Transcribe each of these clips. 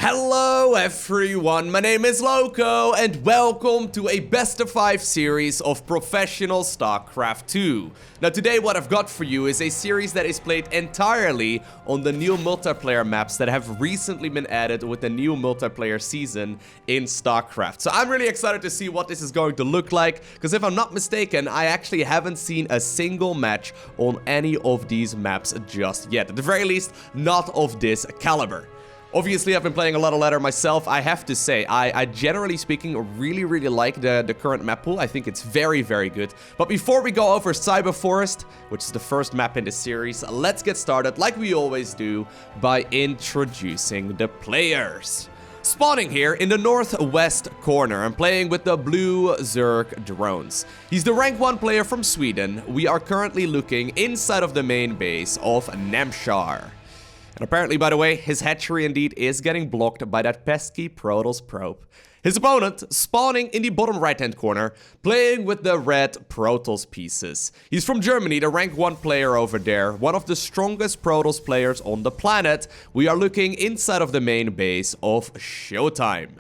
Hello everyone, my name is Lowko and welcome to a best of 5 series of professional StarCraft 2. Now today what I've got for you is a series that is played entirely on the new multiplayer maps that have recently been added with the new multiplayer season in StarCraft. So I'm really excited to see what this is going to look like, because if I'm not mistaken, I actually haven't seen a single match on any of these maps just yet. At the very least, not of this caliber. Obviously, I've been playing a lot of ladder myself. I have to say, I generally speaking really like the current map pool. I think it's very good. But before we go over Cyber Forest, which is the first map in the series, let's get started like we always do by introducing the players. Spawning here in the northwest corner, I'm playing with the blue Zerg drones. He's the rank 1 player from Sweden. We are currently looking inside of the main base of Namshar. And apparently, by the way, his hatchery indeed is getting blocked by that pesky Protoss probe. His opponent spawning in the bottom right-hand corner, playing with the red Protoss pieces. He's from Germany, the rank 1 player over there, one of the strongest Protoss players on the planet. We are looking inside of the main base of ShoWTimE.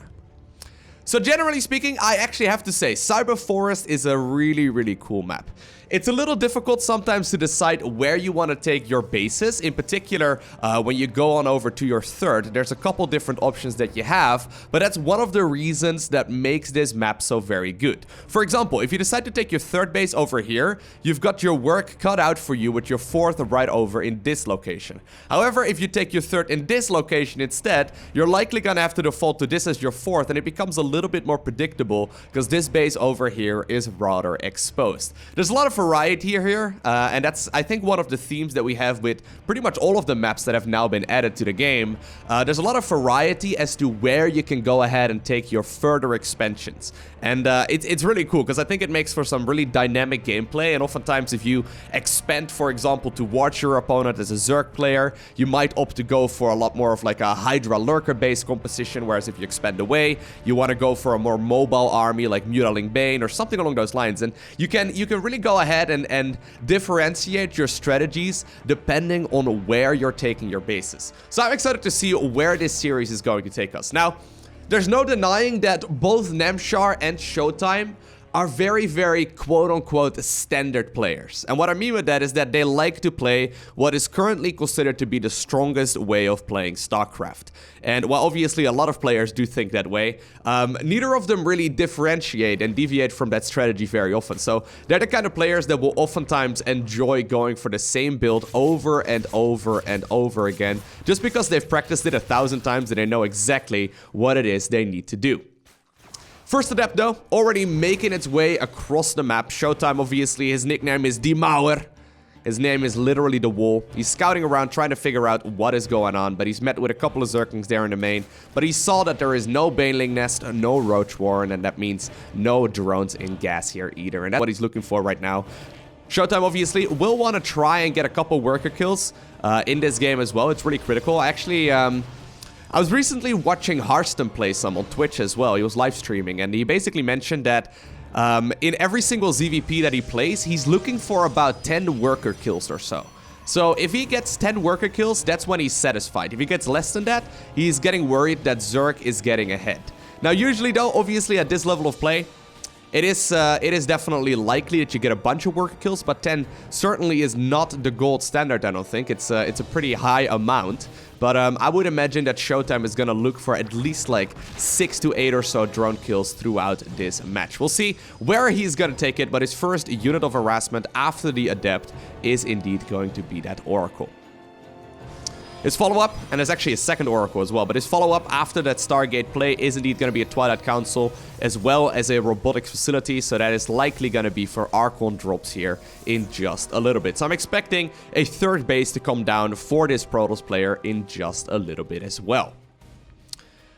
So generally speaking, I actually have to say, Cyber Forest is a really cool map. It's a little difficult sometimes to decide where you want to take your bases. In particular, when you go on over to your third, there's a couple different options that you have, but that's one of the reasons that makes this map so very good. For example, if you decide to take your third base over here, you've got your work cut out for you with your fourth right over in this location. However, if you take your third in this location instead, you're likely gonna have to default to this as your fourth, and it becomes a little bit more predictable because this base over here is rather exposed. There's a lot of variety here, and that's, I think, one of the themes that we have with pretty much all of the maps that have now been added to the game. There's a lot of variety as to where you can go ahead and take your further expansions. And it's really cool because I think it makes for some really dynamic gameplay, and oftentimes if you expand, for example, towards your opponent as a Zerg player, you might opt to go for a lot more of like a Hydra Lurker based composition, whereas if you expand away, you want to go for a more mobile army like Mutaling Bane or something along those lines. And you can really go ahead and differentiate your strategies depending on where you're taking your bases. So I'm excited to see where this series is going to take us. Now, there's no denying that both Namshar and ShoWTimE are very quote-unquote standard players. And what I mean with that is that they like to play what is currently considered to be the strongest way of playing StarCraft. And while obviously a lot of players do think that way, neither of them really differentiate and deviate from that strategy very often. So they're the kind of players that will oftentimes enjoy going for the same build over and over again, just because they've practiced it 1,000 times and they know exactly what it is they need to do. First adept though, already making its way across the map. ShoWTimE, obviously, his nickname is Die Mauer. His name is literally the wall. He's scouting around trying to figure out what is going on, but he's met with a couple of Zerglings there in the main. But he saw that there is no Baneling Nest, no Roach Warren, and that means no drones in gas here either. And that's what he's looking for right now. ShoWTimE obviously will want to try and get a couple worker kills in this game as well. It's really critical. Actually, I was recently watching Hearthstone play some on Twitch as well. He was live streaming, and he basically mentioned that in every single ZVP that he plays, he's looking for about 10 worker kills or so. So if he gets 10 worker kills, that's when he's satisfied. If he gets less than that, he's getting worried that Zerg is getting ahead. Now, usually though, obviously at this level of play, it is definitely likely that you get a bunch of worker kills, but 10 certainly is not the gold standard, I don't think. It's a pretty high amount. But I would imagine that ShoWTimE is going to look for at least like 6 to 8 or so drone kills throughout this match. We'll see where he's going to take it, but his first unit of harassment after the Adept is indeed going to be that Oracle. His follow-up, and there's actually a second Oracle as well, but his follow-up after that Stargate play is indeed going to be a Twilight Council, as well as a robotics facility, so that is likely going to be for Archon drops here in just a little bit. So I'm expecting a third base to come down for this Protoss player in just a little bit as well.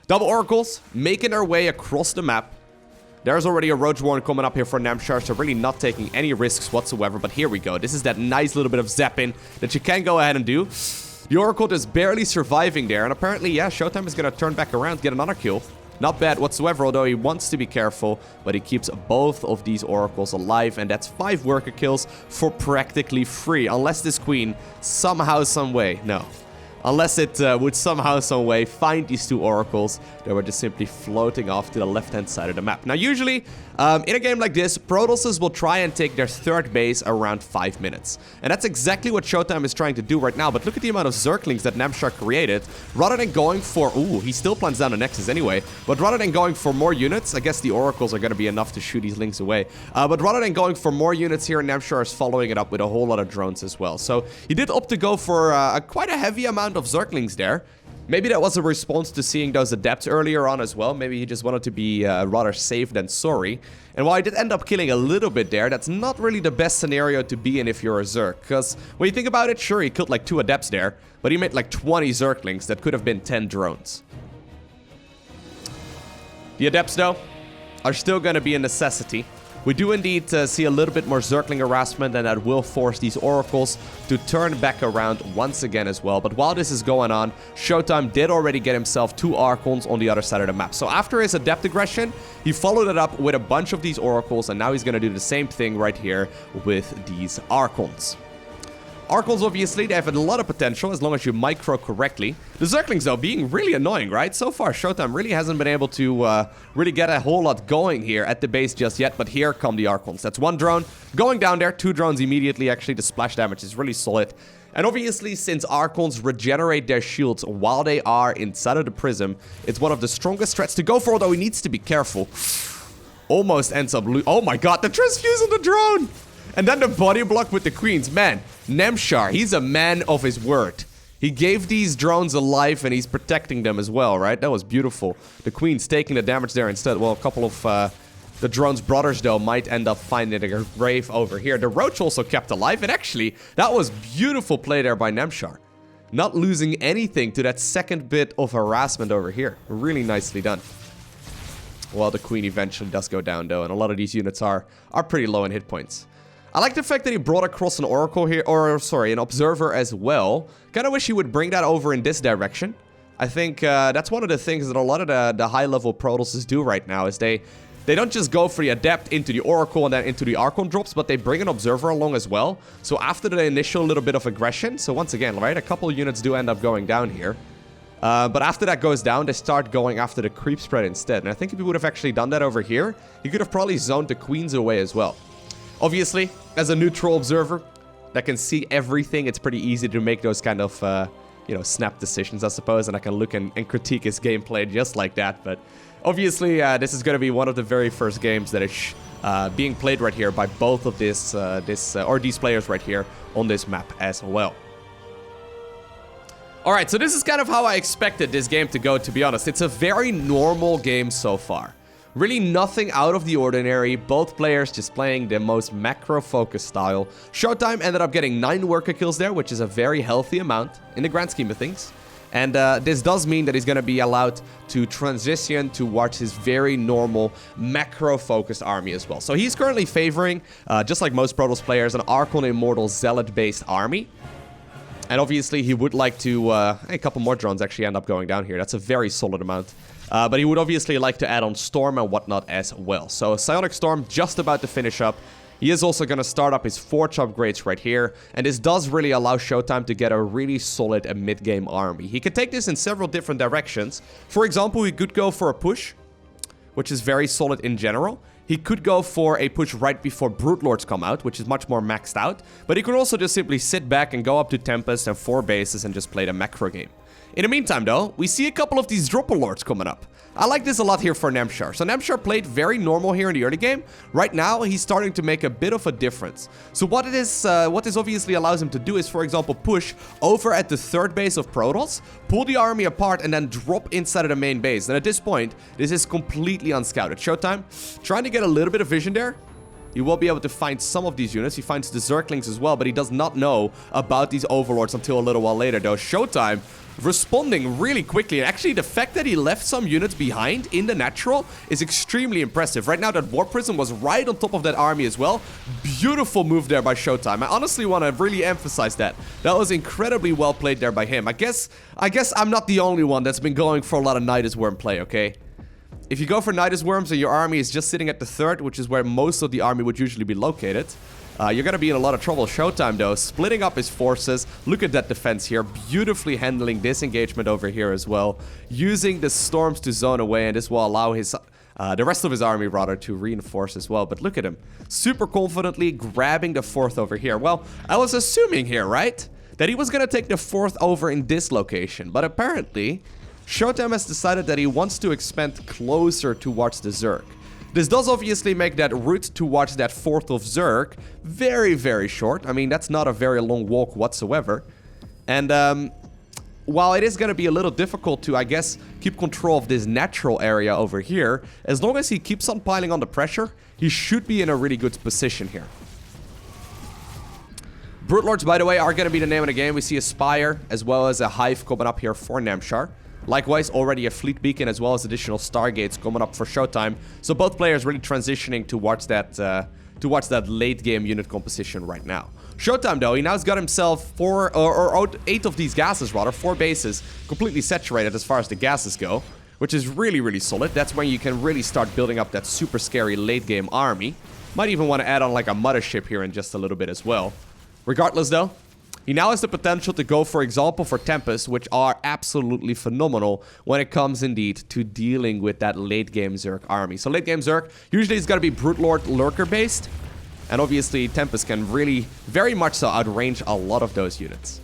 Double Oracles making their way across the map. There's already a Roach Warren coming up here for Namshar, so really not taking any risks whatsoever, but here we go. This is that nice little bit of zapping that you can go ahead and do. The Oracle is barely surviving there, and apparently, yeah, ShoWTimE is going to turn back around, get another kill. Not bad whatsoever, although he wants to be careful, but he keeps both of these Oracles alive, and that's 5 worker kills for practically free, unless this Queen somehow, some way, no. Unless it would somehow, some way find these two oracles that were just simply floating off to the left-hand side of the map. Now, usually, in a game like this, Protosses will try and take their third base around 5 minutes. And that's exactly what ShoWTimE is trying to do right now. But look at the amount of Zerglings that Namshar created. Rather than going for... Ooh, he still plans down the Nexus anyway. But rather than going for more units, I guess the oracles are going to be enough to shoot these links away. But rather than going for more units here, Namshar is following it up with a whole lot of drones as well. So he did opt to go for quite a heavy amount of Zerglings there. Maybe that was a response to seeing those adepts earlier on as well. Maybe he just wanted to be rather safe than sorry. And while I did end up killing a little bit there, that's not really the best scenario to be in if you're a Zerg. Because when you think about it, sure, he killed like 2 adepts there, but he made like 20 Zerglings. That could have been 10 drones. The adepts, though, are still going to be a necessity. We do indeed see a little bit more Zergling harassment, and that will force these oracles to turn back around once again as well. But while this is going on, ShoWTimE did already get himself 2 Archons on the other side of the map. So after his adept aggression, he followed it up with a bunch of these oracles, and now he's going to do the same thing right here with these Archons. Archons, obviously, they have a lot of potential as long as you micro correctly. The Zerglings, though, being really annoying, right? So far, ShoWTimE really hasn't been able to really get a whole lot going here at the base just yet, but here come the Archons. That's 1 drone going down there, 2 drones immediately. Actually, the splash damage is really solid. And obviously, since Archons regenerate their shields while they are inside of the prism, it's one of the strongest threats to go for, although he needs to be careful. Almost ends up oh my god, the transfuse on the drone! And then the body block with the queens. Man, Namshar, he's a man of his word. He gave these drones a life and he's protecting them as well, right? That was beautiful. The queen's taking the damage there instead. Well, a couple of the drone's brothers, though, might end up finding a grave over here. The roach also kept alive. And actually, that was beautiful play there by Namshar. Not losing anything to that second bit of harassment over here. Really nicely done. Well, the queen eventually does go down, though. And a lot of these units are pretty low in hit points. I like the fact that he brought across an oracle here, or sorry, an observer as well. Kind of wish he would bring that over in this direction. I think that's one of the things that a lot of the high-level Protosses do right now, is they don't just go for the adept into the oracle and then into the Archon drops, but they bring an observer along as well. So after the initial little bit of aggression, so once again, right, a couple of units do end up going down here. But after that goes down, they start going after the creep spread instead. And I think if he would have actually done that over here, he could have probably zoned the queens away as well. Obviously, as a neutral observer that can see everything, it's pretty easy to make those kind of, you know, snap decisions, I suppose. And I can look and critique his gameplay just like that. But obviously, this is going to be one of the very first games that is being played right here by both of these players right here on this map as well. Alright, so this is kind of how I expected this game to go, to be honest. It's a very normal game so far. Really nothing out of the ordinary, both players just playing the most macro-focused style. ShoWTimE ended up getting 9 worker kills there, which is a very healthy amount in the grand scheme of things. And this does mean that he's going to be allowed to transition towards his very normal macro-focused army as well. So he's currently favoring, just like most Protoss players, an Archon Immortal Zealot-based army. And obviously he would like to, a couple more drones actually end up going down here. That's a very solid amount. But he would obviously like to add on Storm and whatnot as well. So Psionic Storm just about to finish up. He is also going to start up his Forge upgrades right here. And this does really allow ShoWTimE to get a really solid mid-game army. He could take this in several different directions. For example, he could go for a push, which is very solid in general. He could go for a push right before Brute Lords come out, which is much more maxed out. But he could also just simply sit back and go up to Tempest and 4 bases and just play the macro game. In the meantime, though, we see a couple of these Dropper Lords coming up. I like this a lot here for Namshar. So Namshar played very normal here in the early game. Right now, he's starting to make a bit of a difference. So what this obviously allows him to do is, for example, push over at the 3rd base of Protoss, pull the army apart, and then drop inside of the main base. And at this point, this is completely unscouted. ShoWTimE trying to get a little bit of vision there. He will be able to find some of these units. He finds the Zerglings as well, but he does not know about these Overlords until a little while later, though. ShoWTimE responding really quickly. And actually, the fact that he left some units behind in the natural is extremely impressive. Right now, that Warp Prism was right on top of that army as well. Beautiful move there by ShoWTimE. I honestly want to really emphasize that. That was incredibly well played there by him. I guess I'm not the only one that's been going for a lot of Nidus Worm play, okay? If you go for Nidus Worms and your army is just sitting at the 3rd, which is where most of the army would usually be located, you're going to be in a lot of trouble. ShoWTimE, though, splitting up his forces. Look at that defense here. Beautifully handling this engagement over here as well. Using the storms to zone away, and this will allow his... the rest of his army, rather, to reinforce as well. But look at him. Super confidently grabbing the 4th over here. Well, I was assuming here, right? That he was going to take the 4th over in this location. But apparently, ShoWTimE has decided that he wants to expand closer towards the Zerg. This does obviously make that route towards that 4th of Zerg very, very short. I mean, that's not a very long walk whatsoever. And while it is going to be a little difficult to, I guess, keep control of this natural area over here, as long as he keeps on piling on the pressure, he should be in a really good position here. Brute Lords, by the way, are going to be the name of the game. We see a Spire as well as a Hive coming up here for Namshar. Likewise, already a Fleet Beacon as well as additional Stargates coming up for ShoWTimE. So both players really transitioning towards that late game unit composition right now. ShoWTimE, though, he now's got himself 8 of these gases, rather, 4 bases completely saturated as far as the gases go, which is really, really solid. That's when you can really start building up that super scary late game army. Might even want to add on like a mothership here in just a little bit as well. Regardless, though, he now has the potential to go, for example, for Tempest, which are absolutely phenomenal when it comes, indeed, to dealing with that late-game Zerg army. So late-game Zerg, usually it's got to be Brute Lord Lurker-based, and obviously Tempest can really, very much so, outrange a lot of those units.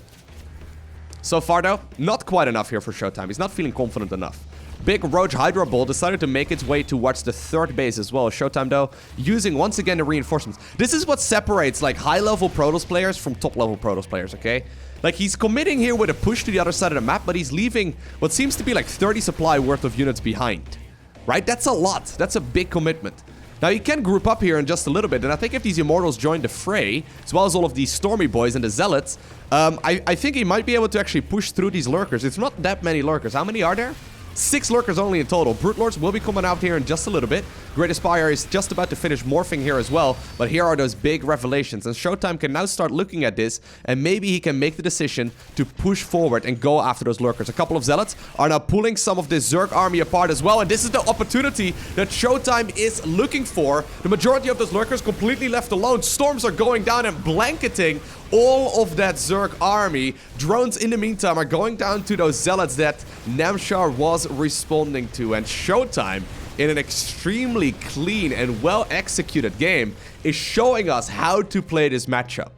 So far, though, not quite enough here for ShoWTimE. He's not feeling confident enough. Big Roach Hydra Ball decided to make its way towards the 3rd base as well. ShoWTimE, though, using once again the reinforcements. This is what separates like high-level Protoss players from top-level Protoss players, okay? Like, he's committing here with a push to the other side of the map, but he's leaving what seems to be like 30 supply worth of units behind. Right? That's a lot. That's a big commitment. Now, you can group up here in just a little bit, and I think if these Immortals join the fray, as well as all of these Stormy Boys and the Zealots, I think he might be able to actually push through these Lurkers. It's not that many Lurkers. How many are there? 6 Lurkers only in total. Brute Lords will be coming out here in just a little bit. Great Aspire is just about to finish morphing here as well. But here are those big revelations. And ShoWTimE can now start looking at this. And maybe he can make the decision to push forward and go after those Lurkers. A couple of Zealots are now pulling some of this Zerg army apart as well. And this is the opportunity that ShoWTimE is looking for. The majority of those Lurkers completely left alone. Storms are going down and blanketing all of that Zerg army. Drones, in the meantime, are going down to those Zealots that Namshar was responding to. And ShoWTimE, in an extremely clean and well-executed game, is showing us how to play this matchup.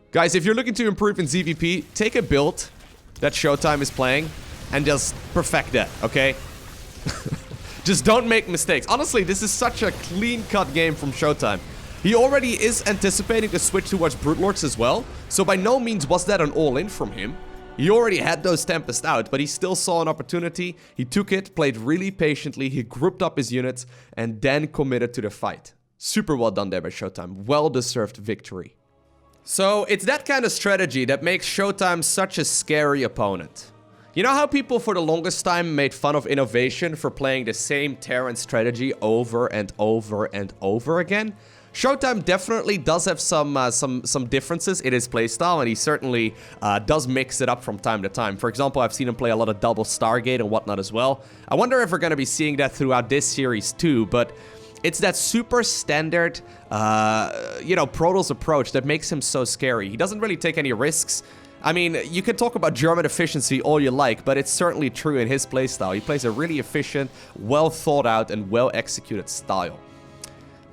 Guys, if you're looking to improve in ZVP, take a build that ShoWTimE is playing and just perfect that, okay? Just don't make mistakes. Honestly, this is such a clean-cut game from ShoWTimE. He already is anticipating the switch towards Brute Lords as well, so by no means was that an all-in from him. He already had those Tempest out, but he still saw an opportunity. He took it, played really patiently, he grouped up his units, and then committed to the fight. Super well done there by ShoWTimE. Well-deserved victory. So, it's that kind of strategy that makes ShoWTimE such a scary opponent. You know how people for the longest time made fun of innovation for playing the same Terran strategy over and over and over again? ShoWTimE definitely does have some differences in his playstyle, and he certainly does mix it up from time to time. For example, I've seen him play a lot of double Stargate and whatnot as well. I wonder if we're going to be seeing that throughout this series too, but it's that super standard, you know, Protoss approach that makes him so scary. He doesn't really take any risks. I mean, you can talk about German efficiency all you like, but it's certainly true in his playstyle. He plays a really efficient, well thought out, and well executed style.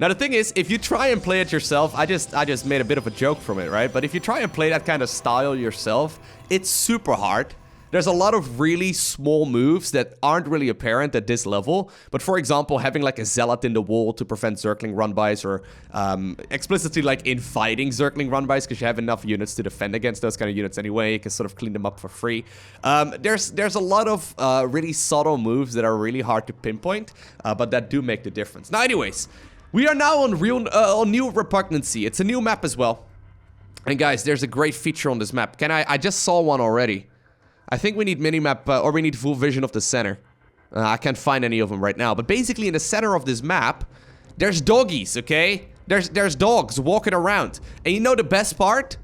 Now, the thing is, if you try and play it yourself, I just made a bit of a joke from it, right? But if you try and play that kind of style yourself, it's super hard. There's a lot of really small moves that aren't really apparent at this level. But for example, having like a Zealot in the wall to prevent Zergling run-bys, or explicitly like inviting Zergling run-bys because you have enough units to defend against those kind of units anyway. You can sort of clean them up for free. There's a lot of really subtle moves that are really hard to pinpoint, but that do make the difference. Now, anyways, we are now on new Repugnancy. It's a new map as well. And guys, there's a great feature on this map. I just saw one already. I think we need minimap, or we need full vision of the center. I can't find any of them right now. But basically, in the center of this map, there's doggies, okay? There's dogs walking around. And you know the best part?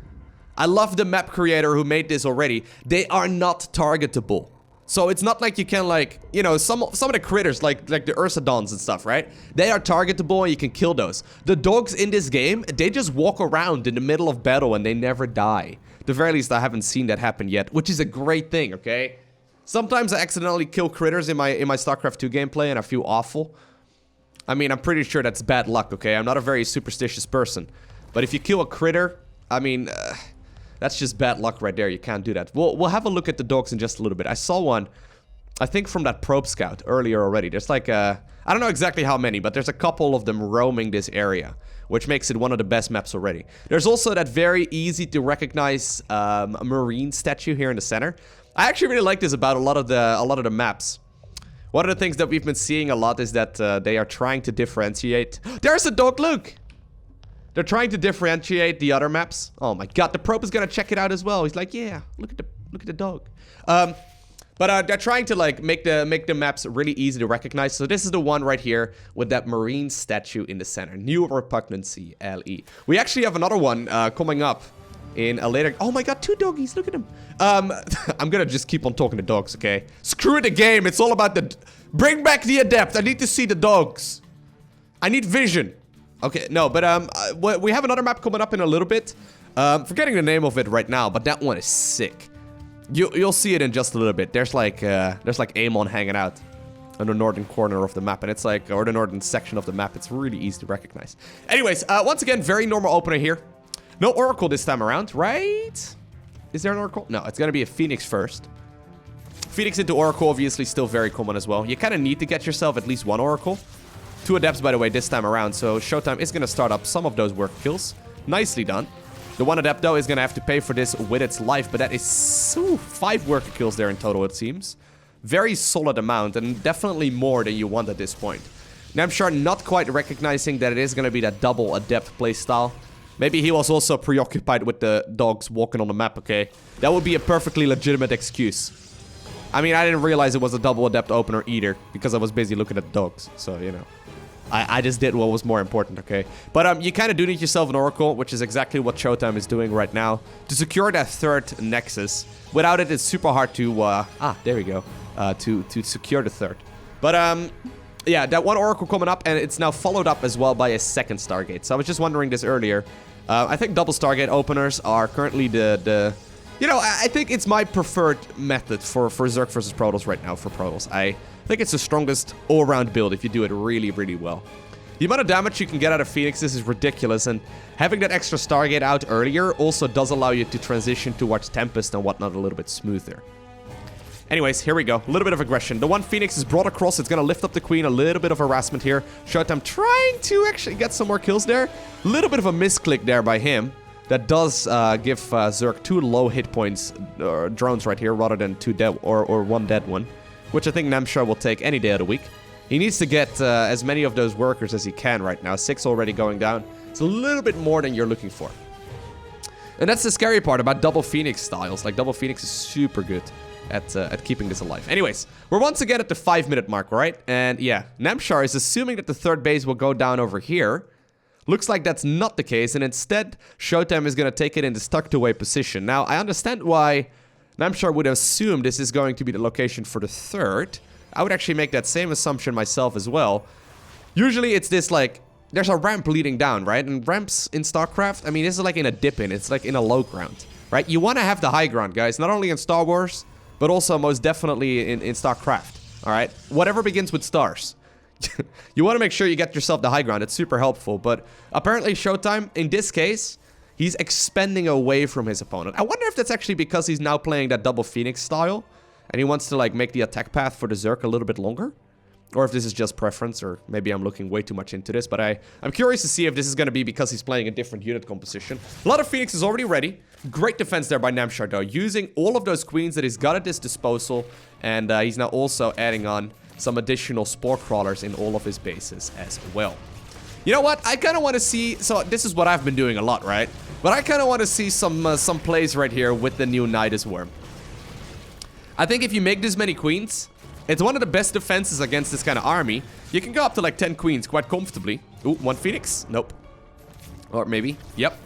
I love the map creator who made this already. They are not targetable. So it's not like you can, like, you know, some of the critters, like the Ursadons and stuff, right? They are targetable and you can kill those. The dogs in this game, they just walk around in the middle of battle and they never die. At the very least, I haven't seen that happen yet, which is a great thing, okay? Sometimes I accidentally kill critters in my StarCraft 2 gameplay and I feel awful. I mean, I'm pretty sure that's bad luck, okay? I'm not a very superstitious person. But if you kill a critter, I mean... that's just bad luck right there. You can't do that. We'll have a look at the dogs in just a little bit. I saw one, I think from that probe scout earlier already. There's like I don't know exactly how many, but there's a couple of them roaming this area, which makes it one of the best maps already. There's also that very easy to recognize marine statue here in the center. I actually really like this about a lot of the maps. One of the things that we've been seeing a lot is that they are trying to differentiate. There's a dog, look! They're trying to differentiate the other maps. Oh my god, the probe is gonna check it out as well. He's like, yeah, look at the dog. But they're trying to like make the maps really easy to recognize. So this is the one right here with that marine statue in the center. New Repugnancy, LE. We actually have another one coming up in a later... Oh my god, 2 doggies, look at them. I'm gonna just keep on talking to dogs, okay? Screw the game, it's all about the... Bring back the adept, I need to see the dogs. I need vision. Okay, no, but we have another map coming up in a little bit. Forgetting the name of it right now, but that one is sick. You'll see it in just a little bit. There's like Amon hanging out on the northern corner of the map, and it's like, or the northern section of the map. It's really easy to recognize. Anyways, once again, very normal opener here. No Oracle this time around, right? Is there an Oracle? No, it's gonna be a Phoenix first. Phoenix into Oracle, obviously, still very common as well. You kind of need to get yourself at least 1 Oracle. 2 adepts, by the way, this time around, so ShoWTimE is going to start up some of those work kills. Nicely done. The 1 adept, though, is going to have to pay for this with its life, but that is 5 worker kills there in total, it seems. Very solid amount, and definitely more than you want at this point. Namshar not quite recognizing that it is going to be that double adept playstyle. Maybe he was also preoccupied with the dogs walking on the map, okay? That would be a perfectly legitimate excuse. I mean, I didn't realize it was a double adept opener either, because I was busy looking at the dogs, so, you know. I just did what was more important, okay? But you kind of do need yourself an Oracle, which is exactly what ShoWTimE is doing right now, to secure that 3rd Nexus. Without it, it's super hard to, there we go, to secure the 3rd. But, yeah, that 1 Oracle coming up, and it's now followed up as well by a 2nd Stargate. So I was just wondering this earlier. I think double Stargate openers are currently the you know, I think it's my preferred method for Zerg versus Protoss right now for Protoss. I think it's the strongest all-around build if you do it really, really well. The amount of damage you can get out of Phoenixes is ridiculous, and having that extra Stargate out earlier also does allow you to transition towards Tempest and whatnot a little bit smoother. Anyways, here we go. A little bit of aggression. The 1 Phoenix is brought across. It's going to lift up the Queen. A little bit of harassment here. ShoWTimE trying to actually get some more kills there. A little bit of a misclick there by him. That does give Zerg 2 low hit points drones right here rather than 2 dead or 1 dead one, which I think Namshar will take any day of the week. He needs to get as many of those workers as he can right now. 6 already going down. It's a little bit more than you're looking for. And that's the scary part about double Phoenix styles. Like, double Phoenix is super good at keeping this alive. Anyways, we're once again at the 5-minute mark, right? And yeah, Namshar is assuming that the 3rd base will go down over here. Looks like that's not the case, and instead, ShoWTimE is going to take it in the tucked-away position. Now, I understand why Namshar would assume this is going to be the location for the 3rd. I would actually make that same assumption myself as well. Usually, it's this, like, there's a ramp leading down, right? And ramps in StarCraft, I mean, this is like in a dip-in. It's like in a low ground, right? You want to have the high ground, guys. Not only in Star Wars, but also most definitely in StarCraft, all right? Whatever begins with stars. You want to make sure you get yourself the high ground. It's super helpful. But apparently ShoWTimE, in this case, he's expanding away from his opponent. I wonder if that's actually because he's now playing that double Phoenix style. And he wants to like make the attack path for the Zerg a little bit longer. Or if this is just preference, or maybe I'm looking way too much into this. But I'm curious to see if this is going to be because he's playing a different unit composition. A lot of Phoenix is already ready. Great defense there by Namshar, though. Using all of those queens that he's got at his disposal. And he's now also adding on some additional spore crawlers in all of his bases as well. You know what? I kind of want to see... So this is what I've been doing a lot, right? But I kind of want to see some plays right here with the new Nidus Worm. I think if you make this many queens, it's one of the best defenses against this kind of army. You can go up to like 10 queens quite comfortably. Ooh, 1 Phoenix? Nope. Or maybe. Yep.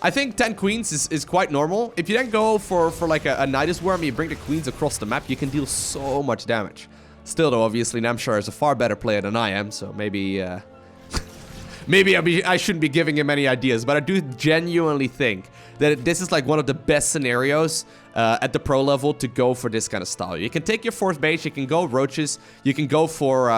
I think 10 queens is quite normal. If you then go for like a Nidus Worm, you bring the queens across the map, you can deal so much damage. Still though, obviously Namshar is a far better player than I am, so maybe maybe I shouldn't be giving him any ideas, but I do genuinely think that this is like one of the best scenarios at the pro level to go for this kind of style. You can take your 4th base, you can go roaches, you can go for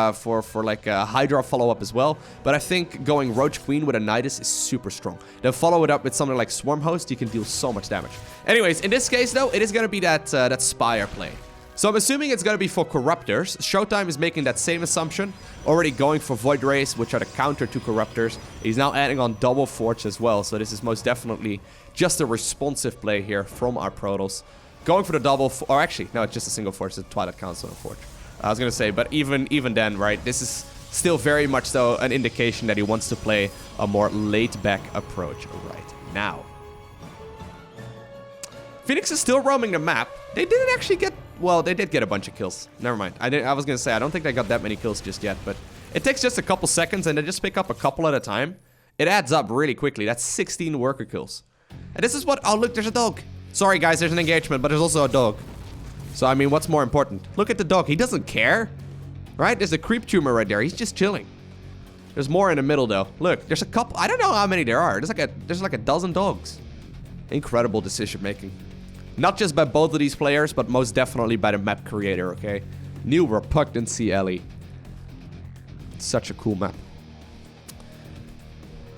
like a Hydra follow-up as well, but I think going Roach Queen with a Nidus is super strong. Then follow it up with something like Swarm Host, you can deal so much damage. Anyways, in this case though, it is going to be that Spire play. So I'm assuming it's going to be for Corruptors. ShoWTimE is making that same assumption, already going for Void Rays, which are the counter to Corruptors. He's now adding on double Forge as well, so this is most definitely just a responsive play here from our Protoss. Going for the double, or actually, no, it's just a single Forge, the Twilight Council and Forge. I was going to say, but even then, right, this is still very much so an indication that he wants to play a more laid-back approach right now. Phoenix is still roaming the map. They didn't actually get... Well, they did get a bunch of kills. Never mind. I was going to say, I don't think they got that many kills just yet, but it takes just a couple seconds and they just pick up a couple at a time. It adds up really quickly. That's 16 worker kills. And this is what... Oh, look, there's a dog. Sorry, guys, there's an engagement, but there's also a dog. So, I mean, what's more important? Look at the dog. He doesn't care. Right? There's a creep tumor right there. He's just chilling. There's more in the middle, though. Look, there's a couple... I don't know how many there are. There's like a dozen dogs. Incredible decision making. Not just by both of these players, but most definitely by the map creator, okay? New Repugnancy alley. Such a cool map.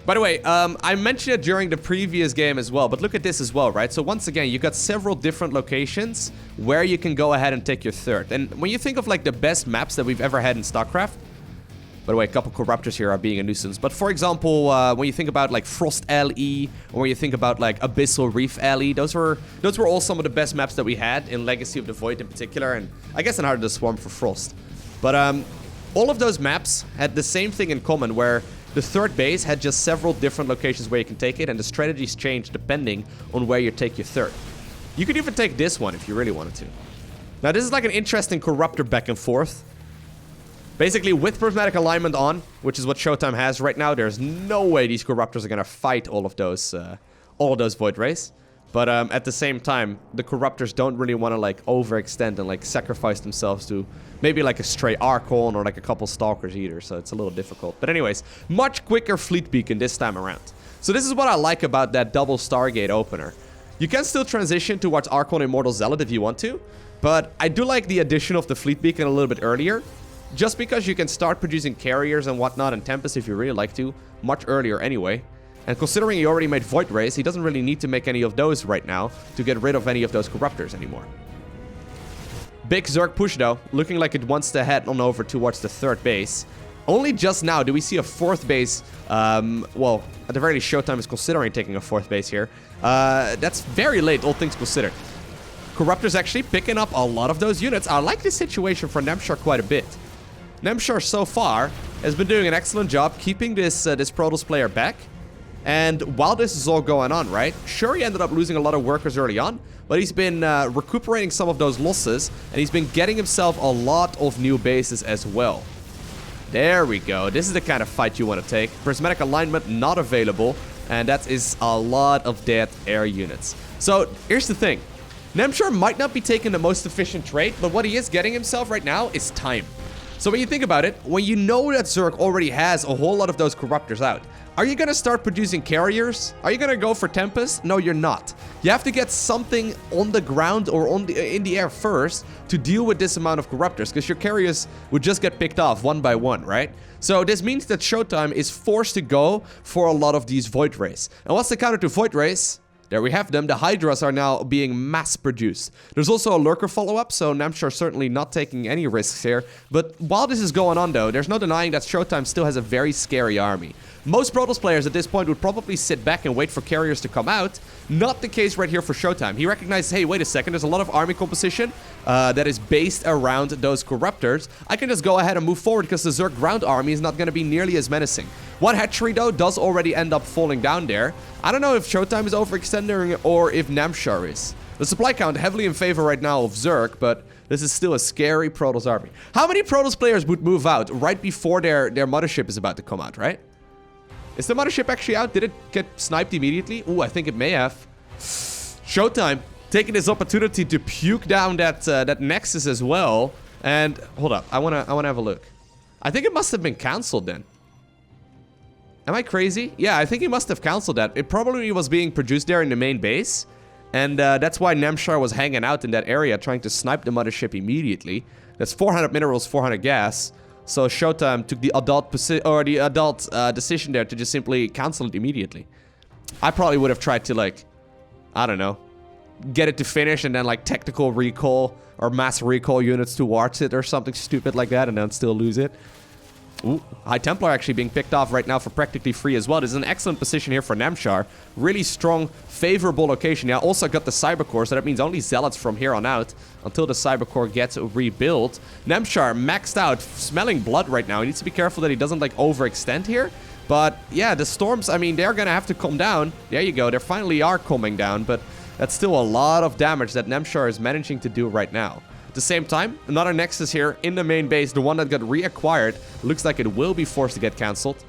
By the way, I mentioned it during the previous game as well, but look at this as well, right? So once again, you got several different locations where you can go ahead and take your 3rd. And when you think of like the best maps that we've ever had in StarCraft, by the way, a couple Corruptors here are being a nuisance. But for example, when you think about like Frost LE, or when you think about like Abyssal Reef LE, those were all some of the best maps that we had in Legacy of the Void in particular, and I guess in Heart of the Swarm for Frost. But all of those maps had the same thing in common, where the 3rd base had just several different locations where you can take it, and the strategies change depending on where you take your 3rd. You could even take this one if you really wanted to. Now this is like an interesting Corruptor back and forth. Basically, with Prismatic Alignment on, which is what ShoWTimE has right now, there's no way these Corruptors are going to fight all of those Void Rays. But at the same time, the Corruptors don't really want to like overextend and like sacrifice themselves to maybe like a stray Archon or like a couple Stalkers either, so it's a little difficult. But anyways, much quicker Fleet Beacon this time around. So this is what I like about that double Stargate opener. You can still transition towards Archon Immortal Zealot if you want to, but I do like the addition of the Fleet Beacon a little bit earlier. Just because you can start producing carriers and whatnot and Tempest if you really like to, much earlier anyway. And considering he already made Void Rays, he doesn't really need to make any of those right now to get rid of any of those Corruptors anymore. Big Zerg push though, looking like it wants to head on over towards the 3rd base. Only just now do we see a 4th base, well, at the very least ShoWTimE is considering taking a 4th base here. That's very late, all things considered. Corruptors actually picking up a lot of those units. I like this situation for Namshar quite a bit. Namshar so far has been doing an excellent job keeping this Protoss player back. And while this is all going on, right? Sure, he ended up losing a lot of workers early on, but he's been recuperating some of those losses, and he's been getting himself a lot of new bases as well. There we go. This is the kind of fight you want to take. Prismatic Alignment not available, and that is a lot of dead air units. So here's the thing. Namshar might not be taking the most efficient trade, but what he is getting himself right now is time. So when you think about it, when you know that Zerg already has a whole lot of those Corruptors out, are you going to start producing carriers? Are you going to go for Tempest? No, you're not. You have to get something on the ground or in the air first to deal with this amount of Corruptors, because your carriers would just get picked off one by one, right? So this means that ShoWTimE is forced to go for a lot of these Void Rays. And what's the counter to Void Rays? There we have them. The Hydras are now being mass-produced. There's also a Lurker follow-up, so Namshar certainly not taking any risks here. But while this is going on, though, there's no denying that ShoWTimE still has a very scary army. Most Protoss players at this point would probably sit back and wait for carriers to come out. Not the case right here for ShoWTimE. He recognizes, hey, wait a second, there's a lot of army composition that is based around those Corruptors. I can just go ahead and move forward because the Zerg ground army is not going to be nearly as menacing. One hatchery, though, does already end up falling down there. I don't know if ShoWTimE is overextending or if Namshar is. The supply count heavily in favor right now of Zerg, but this is still a scary Protoss army. How many Protoss players would move out right before their mothership is about to come out, right? Is the mothership actually out? Did it get sniped immediately? Ooh, I think it may have. ShoWTimE taking this opportunity to puke down that Nexus as well. And hold up, I wanna have a look. I think it must have been cancelled then. Am I crazy? Yeah, I think he must have cancelled that. It probably was being produced there in the main base. And that's why Namshar was hanging out in that area, trying to snipe the mothership immediately. That's 400 minerals, 400 gas. So ShoWTimE took the adult decision there to just simply cancel it immediately. I probably would have tried to, like, I don't know, get it to finish and then like tactical recall or mass recall units towards it or something stupid like that and then still lose it. Ooh, High Templar actually being picked off right now for practically free as well. This is an excellent position here for Namshar. Really strong, favorable location. Yeah, also got the Cyber Core, so that means only Zealots from here on out until the Cyber Core gets rebuilt. Namshar maxed out, smelling blood right now. He needs to be careful that he doesn't like overextend here. But yeah, the storms, I mean, they're gonna have to come down. There you go, they finally are coming down, but that's still a lot of damage that Namshar is managing to do right now. At the same time, another Nexus here in the main base, the one that got reacquired. Looks like it will be forced to get cancelled.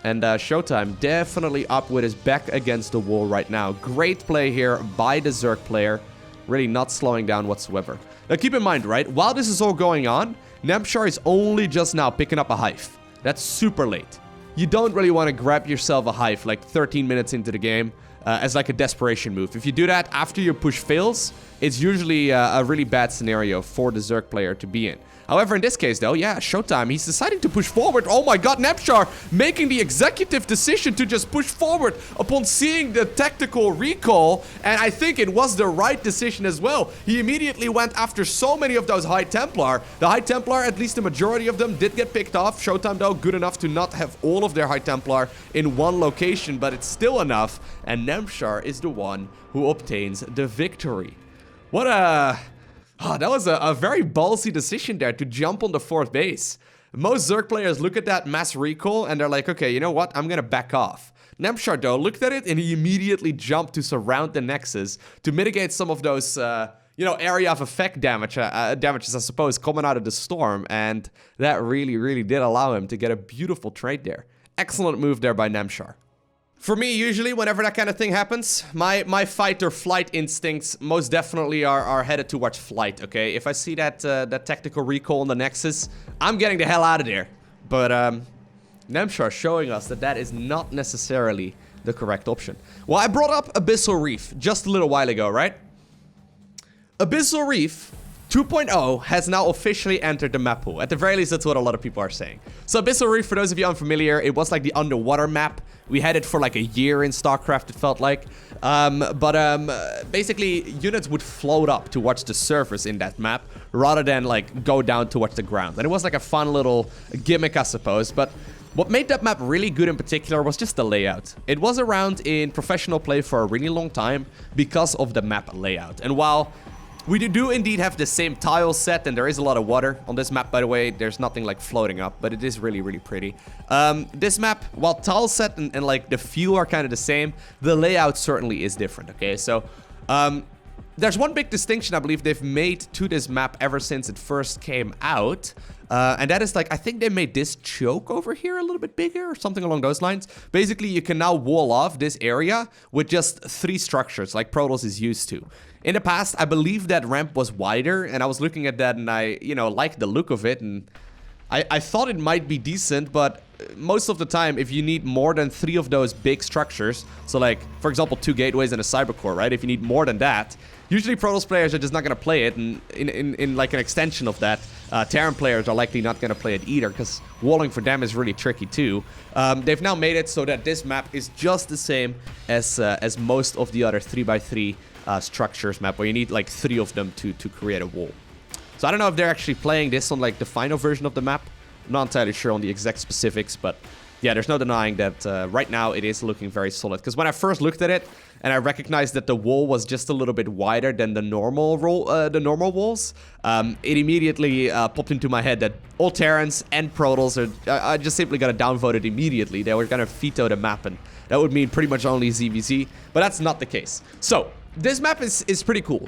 And ShoWTimE definitely up with his back against the wall right now. Great play here by the Zerg player. Really not slowing down whatsoever. Now keep in mind, right, while this is all going on, Namshar is only just now picking up a hive. That's super late. You don't really want to grab yourself a hive like 13 minutes into the game. As like a desperation move. If you do that after your push fails, it's usually a really bad scenario for the Zerg player to be in. However, in this case though, yeah, ShoWTimE, he's deciding to push forward. Oh my god, Namshar making the executive decision to just push forward upon seeing the tactical recall. And I think it was the right decision as well. He immediately went after so many of those High Templar. The High Templar, at least the majority of them, did get picked off. ShoWTimE though, good enough to not have all of their High Templar in one location, but it's still enough. And Namshar is the one who obtains the victory. What a... Oh, that was a very ballsy decision there to jump on the 4th base. Most Zerg players look at that mass recall and they're like, okay, you know what? I'm gonna back off. Namshar though looked at it and he immediately jumped to surround the Nexus to mitigate some of those, you know, area of effect damages, I suppose, coming out of the storm. And that really did allow him to get a beautiful trade there. Excellent move there by Namshar. For me, usually, whenever that kind of thing happens, my fight or flight instincts most definitely are headed towards flight, okay? If I see that tactical recall on the Nexus, I'm getting the hell out of there. But Namshar showing us that that is not necessarily the correct option. Well, I brought up Abyssal Reef just a little while ago, right? Abyssal Reef 2.0 has now officially entered the map pool. At the very least, that's what a lot of people are saying. So Abyssal Reef, for those of you unfamiliar, it was like the underwater map. We had it for like a year in StarCraft, it felt like. Basically, units would float up towards the surface in that map, rather than like go down towards the ground. And it was like a fun little gimmick, I suppose. But what made that map really good in particular was just the layout. It was around in professional play for a really long time because of the map layout. And while we do indeed have the same tile set, and there is a lot of water on this map, by the way. There's nothing like floating up, but it is really pretty. This map, while tile set and like the feel are kind of the same, the layout certainly is different, okay? So, there's one big distinction I believe they've made to this map ever since it first came out. And that is like, I think they made this choke over here a little bit bigger or something along those lines. Basically, you can now wall off this area with just 3 structures like Protoss is used to. In the past, I believe that ramp was wider, and I was looking at that and I, you know, liked the look of it, and I thought it might be decent, but most of the time, if you need more than 3 of those big structures, so like, for example, 2 gateways and a cyber core, right? If you need more than that, usually Protoss players are just not going to play it, and in like an extension of that, Terran players are likely not going to play it either, because walling for them is really tricky too. They've now made it so that this map is just the same as most of the other 3x3 structures map, where you need like 3 of them to create a wall. So I don't know if they're actually playing this on like the final version of the map. I'm not entirely sure on the exact specifics, but yeah, there's no denying that right now it is looking very solid. Because when I first looked at it and I recognized that the wall was just a little bit wider than the normal walls, it immediately popped into my head that all Terrans and Protoss are just simply gonna downvote it immediately. They were gonna veto the map, and that would mean pretty much only ZVZ, but that's not the case. So this map is pretty cool.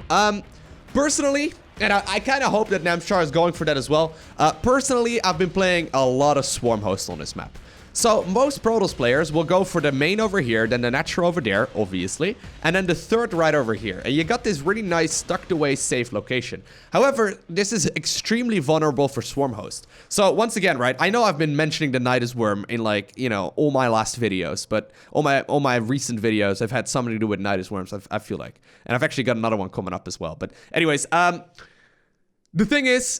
Personally, and I kind of hope that Namshar is going for that as well. Personally, I've been playing a lot of Swarm Host on this map. So most Protoss players will go for the main over here, then the natural over there, obviously, and then the third right over here. And you got this really nice tucked away safe location. However, this is extremely vulnerable for Swarm Host. So once again, right, I know I've been mentioning the Nidus Worm in like, you know, all my last videos, but all my recent videos have had something to do with Nidus Worms, I feel like. And I've actually got another one coming up as well. But anyways, the thing is,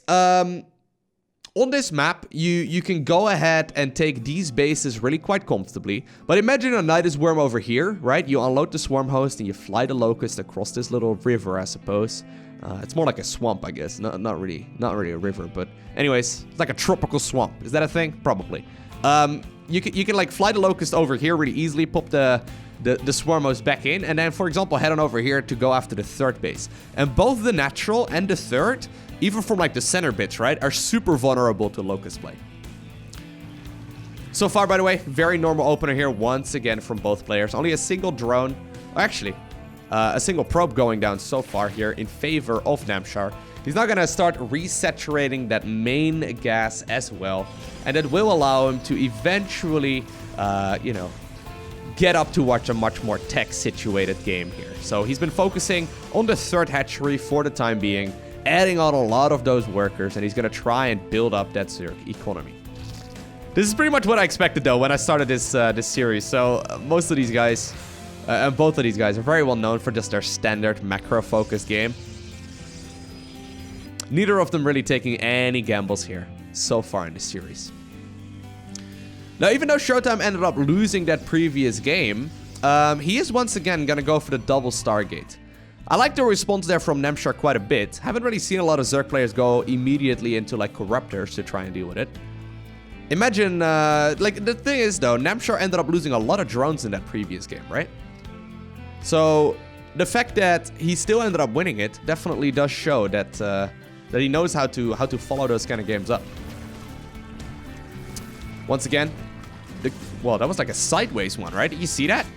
on this map, you can go ahead and take these bases really quite comfortably. But imagine a Nidus Worm over here, right? You unload the Swarm Host and you fly the Locust across this little river, I suppose. It's more like a swamp, I guess. Not really a river, but anyways, it's like a tropical swamp. Is that a thing? Probably. You can like fly the Locust over here really easily, pop the Swarm Host back in, and then, for example, head on over here to go after the third base. And both the natural and the third, even from like the center bits, right, are super vulnerable to Locust play. So far, by the way, very normal opener here once again from both players. Only a single drone, actually, a single probe going down so far here in favor of Namshar. He's now gonna start resaturating that main gas as well, and it will allow him to eventually, you know, get up to watch a much more tech-situated game here. So he's been focusing on the third hatchery for the time being, adding on a lot of those workers, and he's going to try and build up that Zerg economy. This is pretty much what I expected, though, when I started this series. So most of these guys, and both of these guys, are very well known for just their standard macro-focused game. Neither of them really taking any gambles here so far in this series. Now, even though ShoWTimE ended up losing that previous game, he is once again going to go for the double Stargate. I like the response there from Namshar quite a bit. Haven't really seen a lot of Zerg players go immediately into like Corruptors to try and deal with it. Imagine, like the thing is though, Namshar ended up losing a lot of drones in that previous game, right? So the fact that he still ended up winning it definitely does show that that he knows how to follow those kind of games up. Once again, well, that was like a sideways one, right? Did you see that?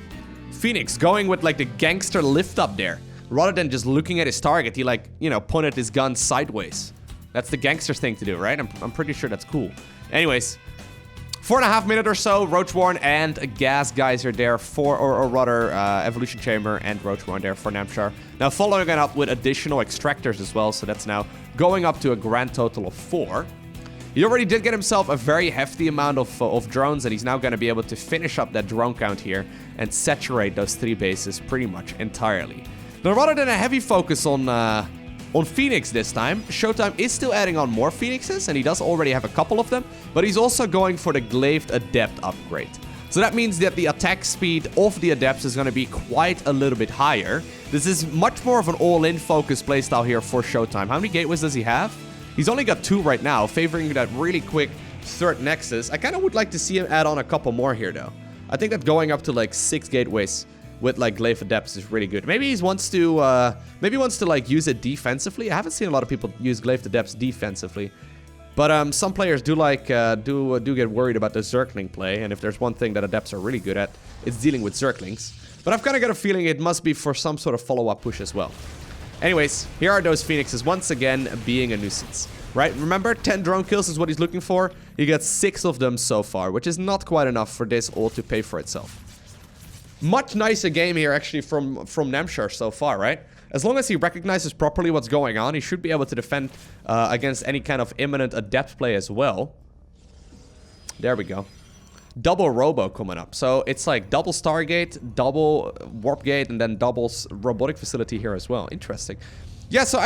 Phoenix going with like the gangster lift up there. Rather than just looking at his target, he like, you know, pointed his gun sideways. That's the gangster thing to do, right? I'm pretty sure that's cool. Anyways, 4.5 minutes or so, Roach Warren and a Gas Geyser there for, or rather, Evolution Chamber and Roach Warren there for Namshar. Now following it up with additional extractors as well, so that's now going up to a grand total of 4. He already did get himself a very hefty amount of drones, and he's now going to be able to finish up that drone count here and saturate those 3 bases pretty much entirely. Now, rather than a heavy focus on Phoenix this time, ShoWTimE is still adding on more Phoenixes, and he does already have a couple of them, but he's also going for the Glaive Adept upgrade. So that means that the attack speed of the Adepts is going to be quite a little bit higher. This is much more of an all-in focus playstyle here for ShoWTimE. How many gateways does he have? He's only got 2 right now, favoring that really quick third nexus. I kind of would like to see him add on a couple more here, though. I think that going up to like 6 gateways with like Glaive Adepts is really good. Maybe he wants to like use it defensively. I haven't seen a lot of people use Glaive Adepts defensively, but some players do like do get worried about the Zergling play. And if there's one thing that Adepts are really good at, it's dealing with Zerglings. But I've kind of got a feeling it must be for some sort of follow-up push as well. Anyways, here are those Phoenixes once again being a nuisance, right? Remember, 10 drone kills is what he's looking for. He got 6 of them so far, which is not quite enough for this all to pay for itself. Much nicer game here actually from Namshar so far, right? As long as he recognizes properly what's going on, he should be able to defend against any kind of imminent Adept play as well. There we go. Double Robo coming up. So it's like double Stargate, double Warp Gate, and then double Robotic Facility here as well. Interesting. Yeah, so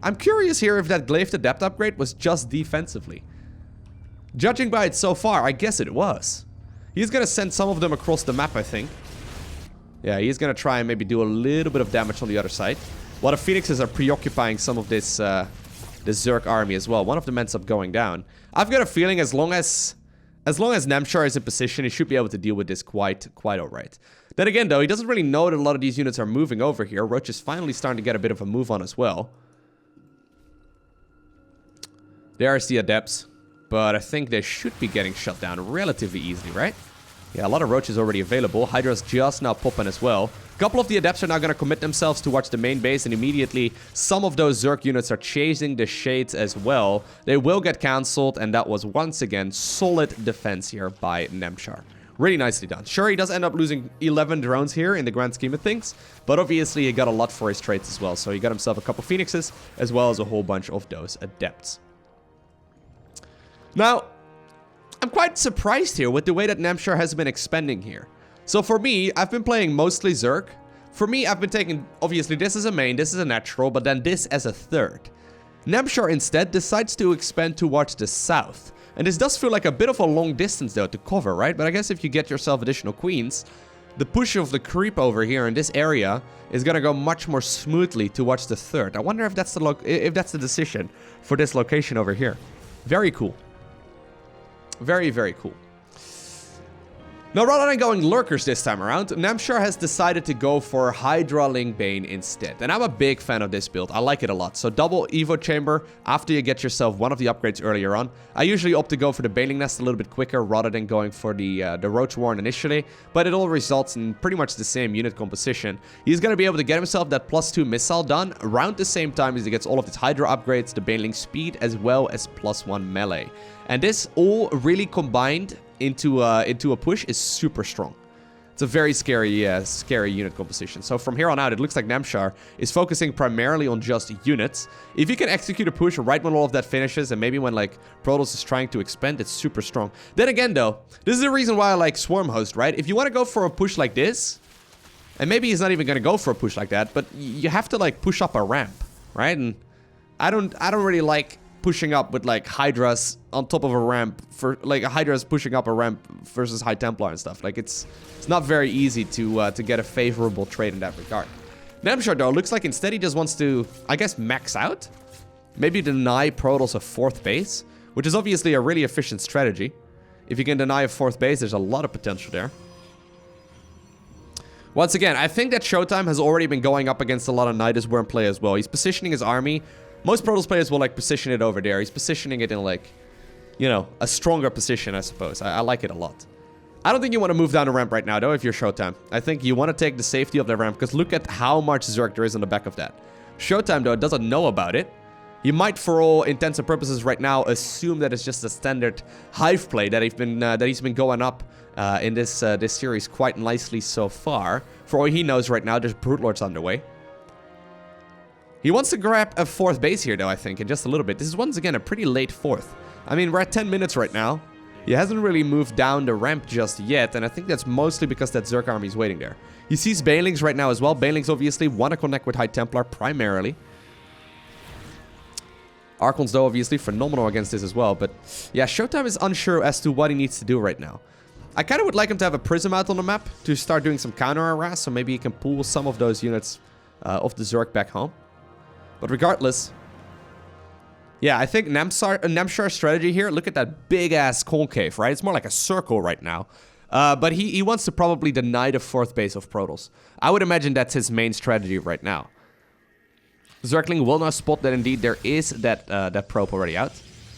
I'm curious here if that Glaive Adept upgrade was just defensively. Judging by it so far, I guess it was. He's going to send some of them across the map, I think. Yeah, he's going to try and maybe do a little bit of damage on the other side. While the Phoenixes are preoccupying some of this Zerg army as well. One of them ends up going down. I've got a feeling as long as Namshar is in position, he should be able to deal with this quite alright. Then again, though, he doesn't really know that a lot of these units are moving over here. Roach is finally starting to get a bit of a move on as well. There's the Adepts. But I think they should be getting shut down relatively easily, right? Yeah, a lot of roaches already available. Hydra's just now popping as well. A couple of the adepts are now going to commit themselves towards the main base, and immediately some of those Zerg units are chasing the shades as well. They will get cancelled, and that was once again solid defense here by Namshar. Really nicely done. Sure, he does end up losing 11 drones here in the grand scheme of things, but obviously he got a lot for his trades as well. So he got himself a couple Phoenixes, as well as a whole bunch of those adepts. Now, I'm quite surprised here with the way that Namshar has been expanding here. So for me, I've been playing mostly Zerg. For me, I've been taking, obviously this is a main, this is a natural, but then this as a third. Namshar instead decides to expand towards the south. And this does feel like a bit of a long distance though to cover, right? But I guess if you get yourself additional queens, the push of the creep over here in this area is gonna go much more smoothly towards the third. I wonder if that's the decision for this location over here. Very cool. Very, very cool. Now, rather than going lurkers this time around, Namshar has decided to go for Hydra Ling Bane instead. And I'm a big fan of this build. I like it a lot. So double Evo Chamber after you get yourself one of the upgrades earlier on. I usually opt to go for the Baneling Nest a little bit quicker rather than going for the Roach Warren initially. But it all results in pretty much the same unit composition. He's going to be able to get himself that +2 missile done around the same time as he gets all of his Hydra upgrades, the Baneling speed, as well as +1 melee. And this all really combined into a push is super strong. It's a very scary unit composition. So from here on out, it looks like Namshar is focusing primarily on just units. If you can execute a push right when all of that finishes, and maybe when like Protoss is trying to expand, it's super strong. Then again though, this is the reason why I like Swarm Host, right? If you want to go for a push like this, and maybe he's not even going to go for a push like that, but you have to like push up a ramp, right? And I don't really like pushing up with like Hydras on top of a ramp for like Hydras pushing up a ramp versus High Templar and stuff. Like it's not very easy to get a favorable trade in that regard. Namshar though looks like instead he just wants to, I guess, max out, maybe deny Protoss a 4th base, which is obviously a really efficient strategy. If you can deny a 4th base, there's a lot of potential there. Once again, I think that ShoWTimE has already been going up against a lot of Nidus Worm play as well. He's positioning his army. Most Protoss players will like position it over there. He's positioning it in like, you know, a stronger position, I suppose. I like it a lot. I don't think you want to move down the ramp right now, though, if you're ShoWTimE. I think you want to take the safety of the ramp, because look at how much Zerg there is on the back of that. ShoWTimE, though, doesn't know about it. He might, for all intents and purposes right now, assume that it's just a standard hive play that he's been going up in this series quite nicely so far. For all he knows right now, there's Brute Lords underway. He wants to grab a 4th base here, though, I think, in just a little bit. This is, once again, a pretty late 4th. I mean, we're at 10 minutes right now. He hasn't really moved down the ramp just yet, and I think that's mostly because that Zerg army is waiting there. He sees Banelings right now as well. Banelings obviously want to connect with High Templar primarily. Archons, though, obviously phenomenal against this as well. But yeah, ShoWTimE is unsure as to what he needs to do right now. I kind of would like him to have a Prism out on the map to start doing some counter harass, so maybe he can pull some of those units of the Zerg back home. But regardless, yeah, I think Namshar's strategy here, look at that big-ass concave, right? It's more like a circle right now. But he wants to probably deny the 4th base of Protoss. I would imagine that's his main strategy right now. Zergling will now spot that indeed there is that probe already out.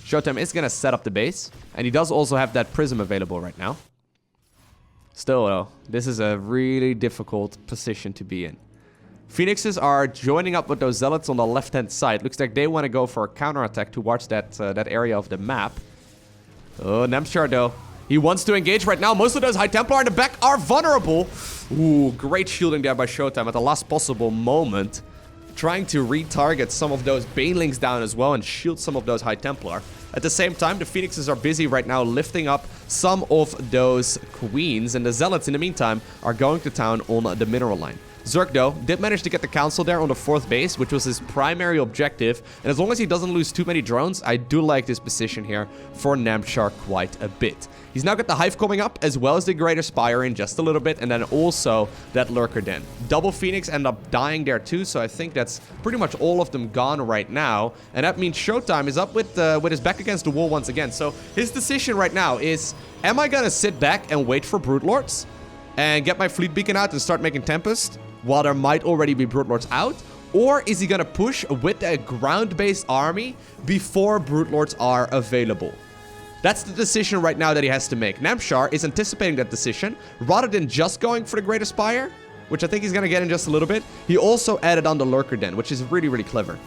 ShoWTimE is going to set up the base, and he does also have that prism available right now. Still, though, this is a really difficult position to be in. Phoenixes are joining up with those zealots on the left-hand side. Looks like they want to go for a counterattack towards that area of the map. Oh, Namshar, though. He wants to engage right now. Most of those High Templar in the back are vulnerable. Ooh, great shielding there by ShoWTimE at the last possible moment. Trying to retarget some of those Banelings down as well and shield some of those High Templar. At the same time, the Phoenixes are busy right now lifting up some of those Queens. And the Zealots, in the meantime, are going to town on the mineral line. Zerg, though, did manage to get the council there on the 4th base, which was his primary objective. And as long as he doesn't lose too many drones, I do like this position here for Namshar quite a bit. He's now got the Hive coming up, as well as the Greater Spire in just a little bit, and then also that Lurker Den. Double Phoenix end up dying there too, so I think that's pretty much all of them gone right now. And that means ShoWTimE is up with his back against the wall once again. So his decision right now is, am I gonna sit back and wait for Brute Lords and get my Fleet Beacon out and start making Tempest while there might already be Brute Lords out? Or is he gonna push with a ground-based army before Brute Lords are available? That's the decision right now that he has to make. Namshar is anticipating that decision. Rather than just going for the Greater Spire, which I think he's going to get in just a little bit, he also added on the Lurker Den, which is really, really clever.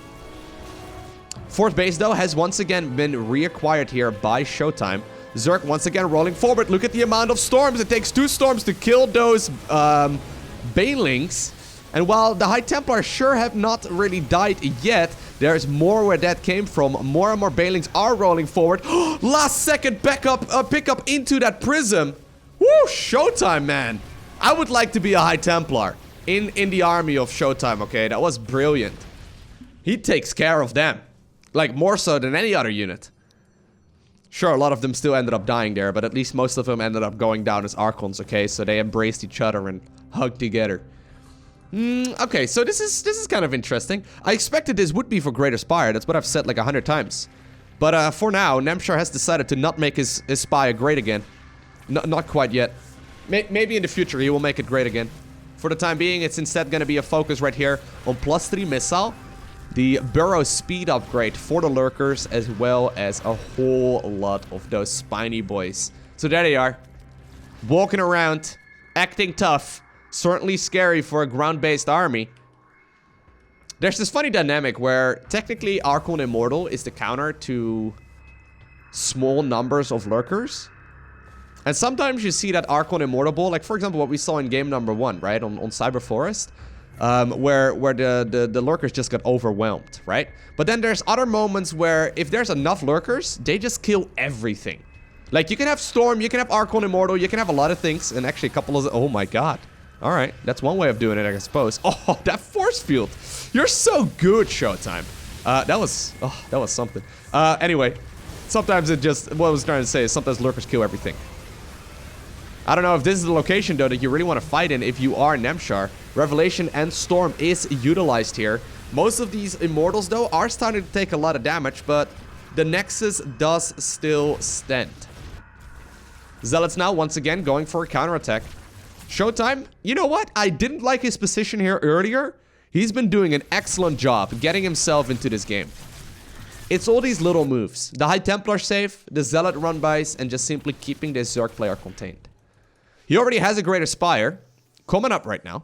Fourth base, though, has once again been reacquired here by ShoWTimE. Zerg once again rolling forward. Look at the amount of storms. It takes 2 storms to kill those Banelings. And while the High Templars sure have not really died yet, there's more where that came from. More and more Banelings are rolling forward. Last second backup, pickup into that prism. Woo, ShoWTimE, man. I would like to be a High Templar in the army of ShoWTimE, okay? That was brilliant. He takes care of them. Like, more so than any other unit. Sure, a lot of them still ended up dying there, but at least most of them ended up going down as Archons, okay? So they embraced each other and hugged together. Okay, so this is kind of interesting. I expected this would be for Greater Spire. That's what I've said like 100 times. But for now, Namshar has decided to not make his Spire great again. Not quite yet. Maybe in the future he will make it great again. For the time being, it's instead going to be a focus right here on +3 missile. The burrow speed upgrade for the lurkers, as well as a whole lot of those spiny boys. So there they are. Walking around, acting tough. Certainly scary for a ground-based army. There's this funny dynamic where technically Archon Immortal is the counter to small numbers of lurkers. And sometimes you see that Archon Immortal, like for example what we saw in game number 1, right, on Cyber Forest. Where the lurkers just got overwhelmed, right? But then there's other moments where if there's enough lurkers, they just kill everything. Like you can have Storm, you can have Archon Immortal, you can have a lot of things, and actually a couple of... Oh my god. Alright, that's one way of doing it, I suppose. Oh, that force field. You're so good, ShoWTimE. That was something. Anyway, sometimes it just... What I was trying to say is sometimes lurkers kill everything. I don't know if this is the location, though, that you really want to fight in if you are Namshar. Revelation and Storm is utilized here. Most of these Immortals, though, are starting to take a lot of damage, but the Nexus does still stand. Zealots now, once again, going for a counterattack. ShoWTimE, you know what? I didn't like his position here earlier. He's been doing an excellent job getting himself into this game. It's all these little moves. The High Templar safe, the Zealot run-bys, and just simply keeping this Zerg player contained. He already has a Greater Spire coming up right now.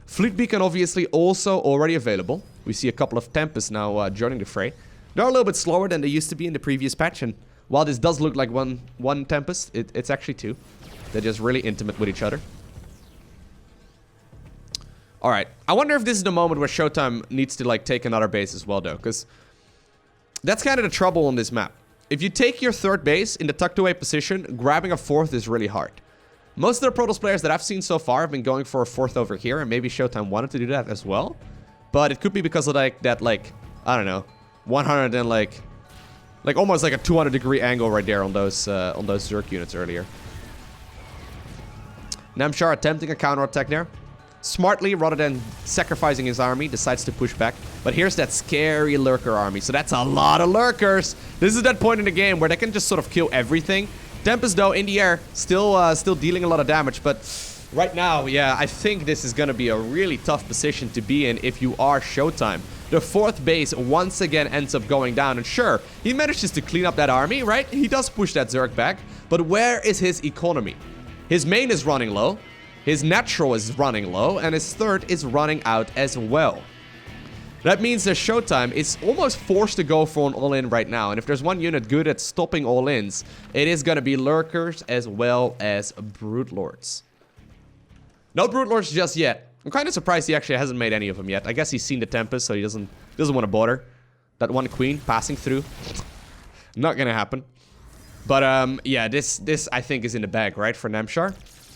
Fleet Beacon obviously also already available. We see a couple of Tempests now joining the fray. They're a little bit slower than they used to be in the previous patch, and while this does look like one Tempest, it's actually 2. They're just really intimate with each other. Alright, I wonder if this is the moment where ShoWTimE needs to like take another base as well, though, because that's kind of the trouble on this map. If you take your 3rd base in the tucked away position, grabbing a 4th is really hard. Most of the Protoss players that I've seen so far have been going for a 4th over here, and maybe ShoWTimE wanted to do that as well. But it could be because of like that, like, I don't know, 100 and like almost like a 200-degree angle right there on those Zerg units earlier. Namshar attempting a counterattack there. Smartly, rather than sacrificing his army, decides to push back. But here's that scary lurker army. So that's a lot of lurkers. This is that point in the game where they can just sort of kill everything. Tempest, though, in the air, still dealing a lot of damage. But right now, yeah, I think this is going to be a really tough position to be in if you are ShoWTimE. The 4th base once again ends up going down. And sure, he manages to clean up that army, right? He does push that Zerg back. But where is his economy? His main is running low. His natural is running low. And his 3rd is running out as well. That means that ShoWTimE is almost forced to go for an all-in right now. And if there's one unit good at stopping all-ins, it is going to be Lurkers as well as Broodlords. No Broodlords just yet. I'm kind of surprised he actually hasn't made any of them yet. I guess he's seen the Tempest, so he doesn't want to bother. That one Queen passing through. Not going to happen. But, yeah, this I think is in the bag, right, for Namshar?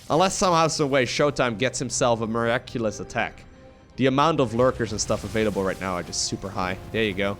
Unless somehow, some way, ShoWTimE gets himself a miraculous attack. The amount of lurkers and stuff available right now are just super high. There you go.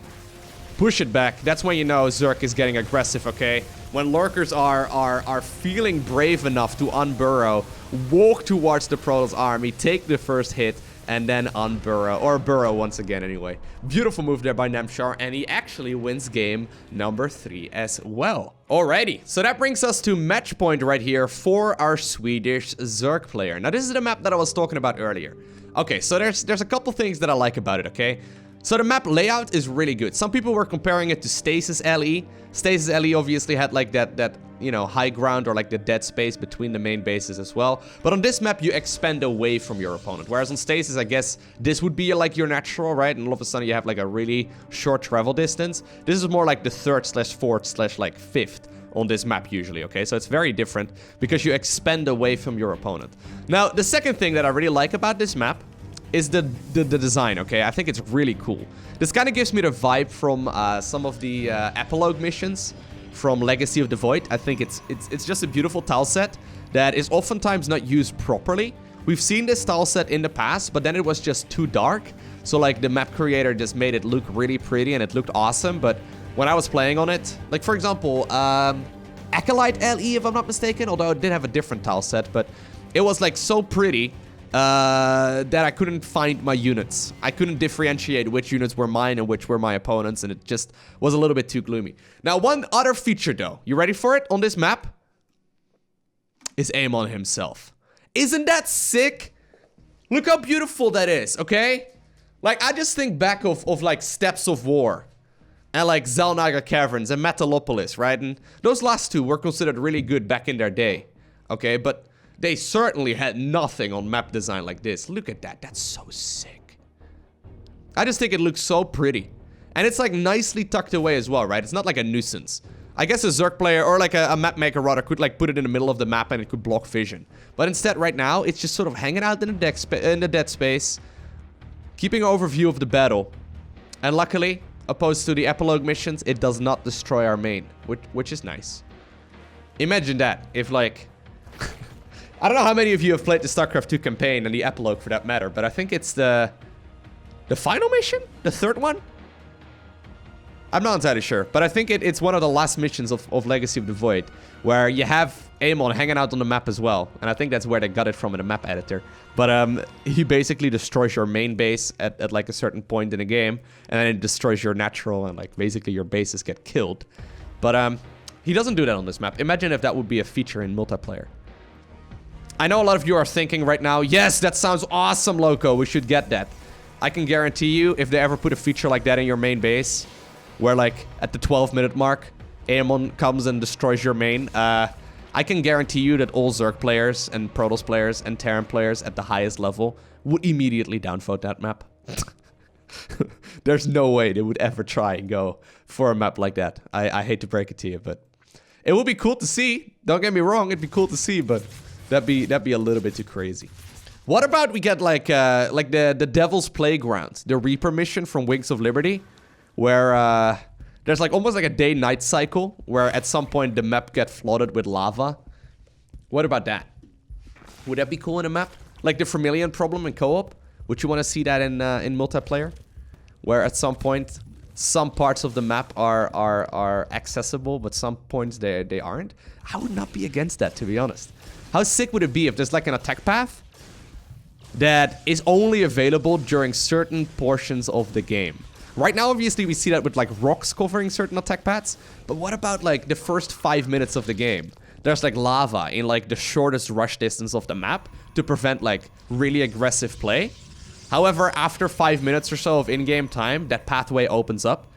Push it back. That's when you know Zerg is getting aggressive, okay? When lurkers are feeling brave enough to unburrow, walk towards the Protoss army, take the first hit, and then unburrow. Or burrow once again, anyway. Beautiful move there by Namshar, and he actually wins game number 3 as well. Alrighty, so that brings us to match point right here for our Swedish Zerg player. Now, this is the map that I was talking about earlier. Okay, so there's a couple things that I like about it, okay? So the map layout is really good. Some people were comparing it to Stasis LE. Stasis LE obviously had like that you know, high ground or like the dead space between the main bases as well. But on this map, you expand away from your opponent. Whereas on Stasis, I guess this would be like your natural, right? And all of a sudden you have like a really short travel distance. This is more like the 3rd/4th/ like 5th on this map usually, okay? So it's very different because you expand away from your opponent. Now, the second thing that I really like about this map is the design, okay? I think it's really cool. This kind of gives me the vibe from some of the epilogue missions from Legacy of the Void. I think it's just a beautiful tile set that is oftentimes not used properly. We've seen this tile set in the past, but then it was just too dark. So like the map creator just made it look really pretty and it looked awesome, but when I was playing on it, like for example, Acolyte LE if I'm not mistaken, although it did have a different tile set, but it was like so pretty that I couldn't find my units. I couldn't differentiate which units were mine and which were my opponents, and it just was a little bit too gloomy. Now, one other feature though, you ready for it on this map? Is Amon himself. Isn't that sick? Look how beautiful that is, okay? Like, I just think back of like Steps of War and like Zalnaga Caverns and Metalopolis, right? And those last two were considered really good back in their day, okay? But they certainly had nothing on map design like this. Look at that. That's so sick. I just think it looks so pretty. And it's like nicely tucked away as well, right? It's not like a nuisance. I guess a Zerg player or like a map maker rather could like put it in the middle of the map and it could block vision. But instead right now, it's just sort of hanging out in the dead space, keeping an overview of the battle. And luckily, opposed to the epilogue missions, it does not destroy our main, which is nice. Imagine that if like... I don't know how many of you have played the StarCraft 2 campaign and the epilogue for that matter, but I think it's the final mission? The third one? I'm not entirely sure, but I think it's one of the last missions of Legacy of the Void, where you have Amon hanging out on the map as well, and I think that's where they got it from in the map editor. But he basically destroys your main base at like a certain point in the game, and then it destroys your natural, and like basically your bases get killed. But he doesn't do that on this map. Imagine if that would be a feature in multiplayer. I know a lot of you are thinking right now, yes, that sounds awesome, Lowko, we should get that. I can guarantee you, if they ever put a feature like that in your main base, where like at the 12-minute mark, Amon comes and destroys your main, I can guarantee you that all Zerg players and Protoss players and Terran players at the highest level would immediately downvote that map. There's no way they would ever try and go for a map like that. I hate to break it to you, but it would be cool to see. Don't get me wrong, it'd be cool to see, but that'd be a little bit too crazy. What about we get like the Devil's Playground, the Reaper mission from Wings of Liberty, where there's like almost like a day-night cycle, where at some point the map gets flooded with lava. What about that? Would that be cool in a map? Like the Vermilion problem in co-op? Would you want to see that in multiplayer? Where at some point, some parts of the map are accessible, but some points they aren't? I would not be against that, to be honest. How sick would it be if there's like an attack path that is only available during certain portions of the game? Right now, obviously, we see that with like rocks covering certain attack paths. But what about like the first 5 minutes of the game? There's like lava in like the shortest rush distance of the map to prevent like really aggressive play. However, after 5 minutes or so of in-game time, that pathway opens up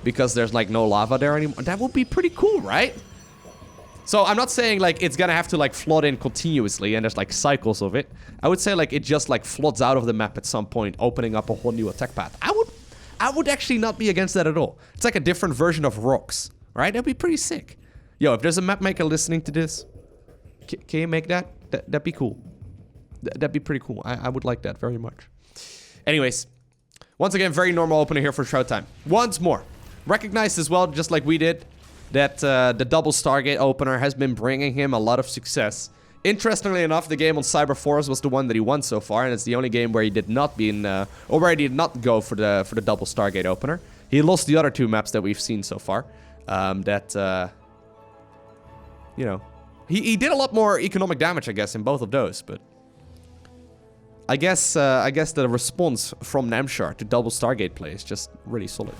because there's like no lava there anymore. That would be pretty cool, right? So I'm not saying like it's gonna have to like flood in continuously and there's like cycles of it. I would say like it just like floods out of the map at some point, opening up a whole new attack path. I would actually not be against that at all. It's like a different version of rocks, right? That'd be pretty sick. Yo, if there's a map maker listening to this, can you make that? That'd be cool. That'd be pretty cool. I would like that very much. Anyways, once again, very normal opener here for ShoWTimE. Once more, recognized as well, just like we did, that the double Stargate opener has been bringing him a lot of success. Interestingly enough, the game on Cyber Force was the one that he won so far, and it's the only game where he did not go for the double Stargate opener. He lost the other two maps that we've seen so far. You know, he did a lot more economic damage, I guess, in both of those. But I guess the response from Namshar to double Stargate play is just really solid.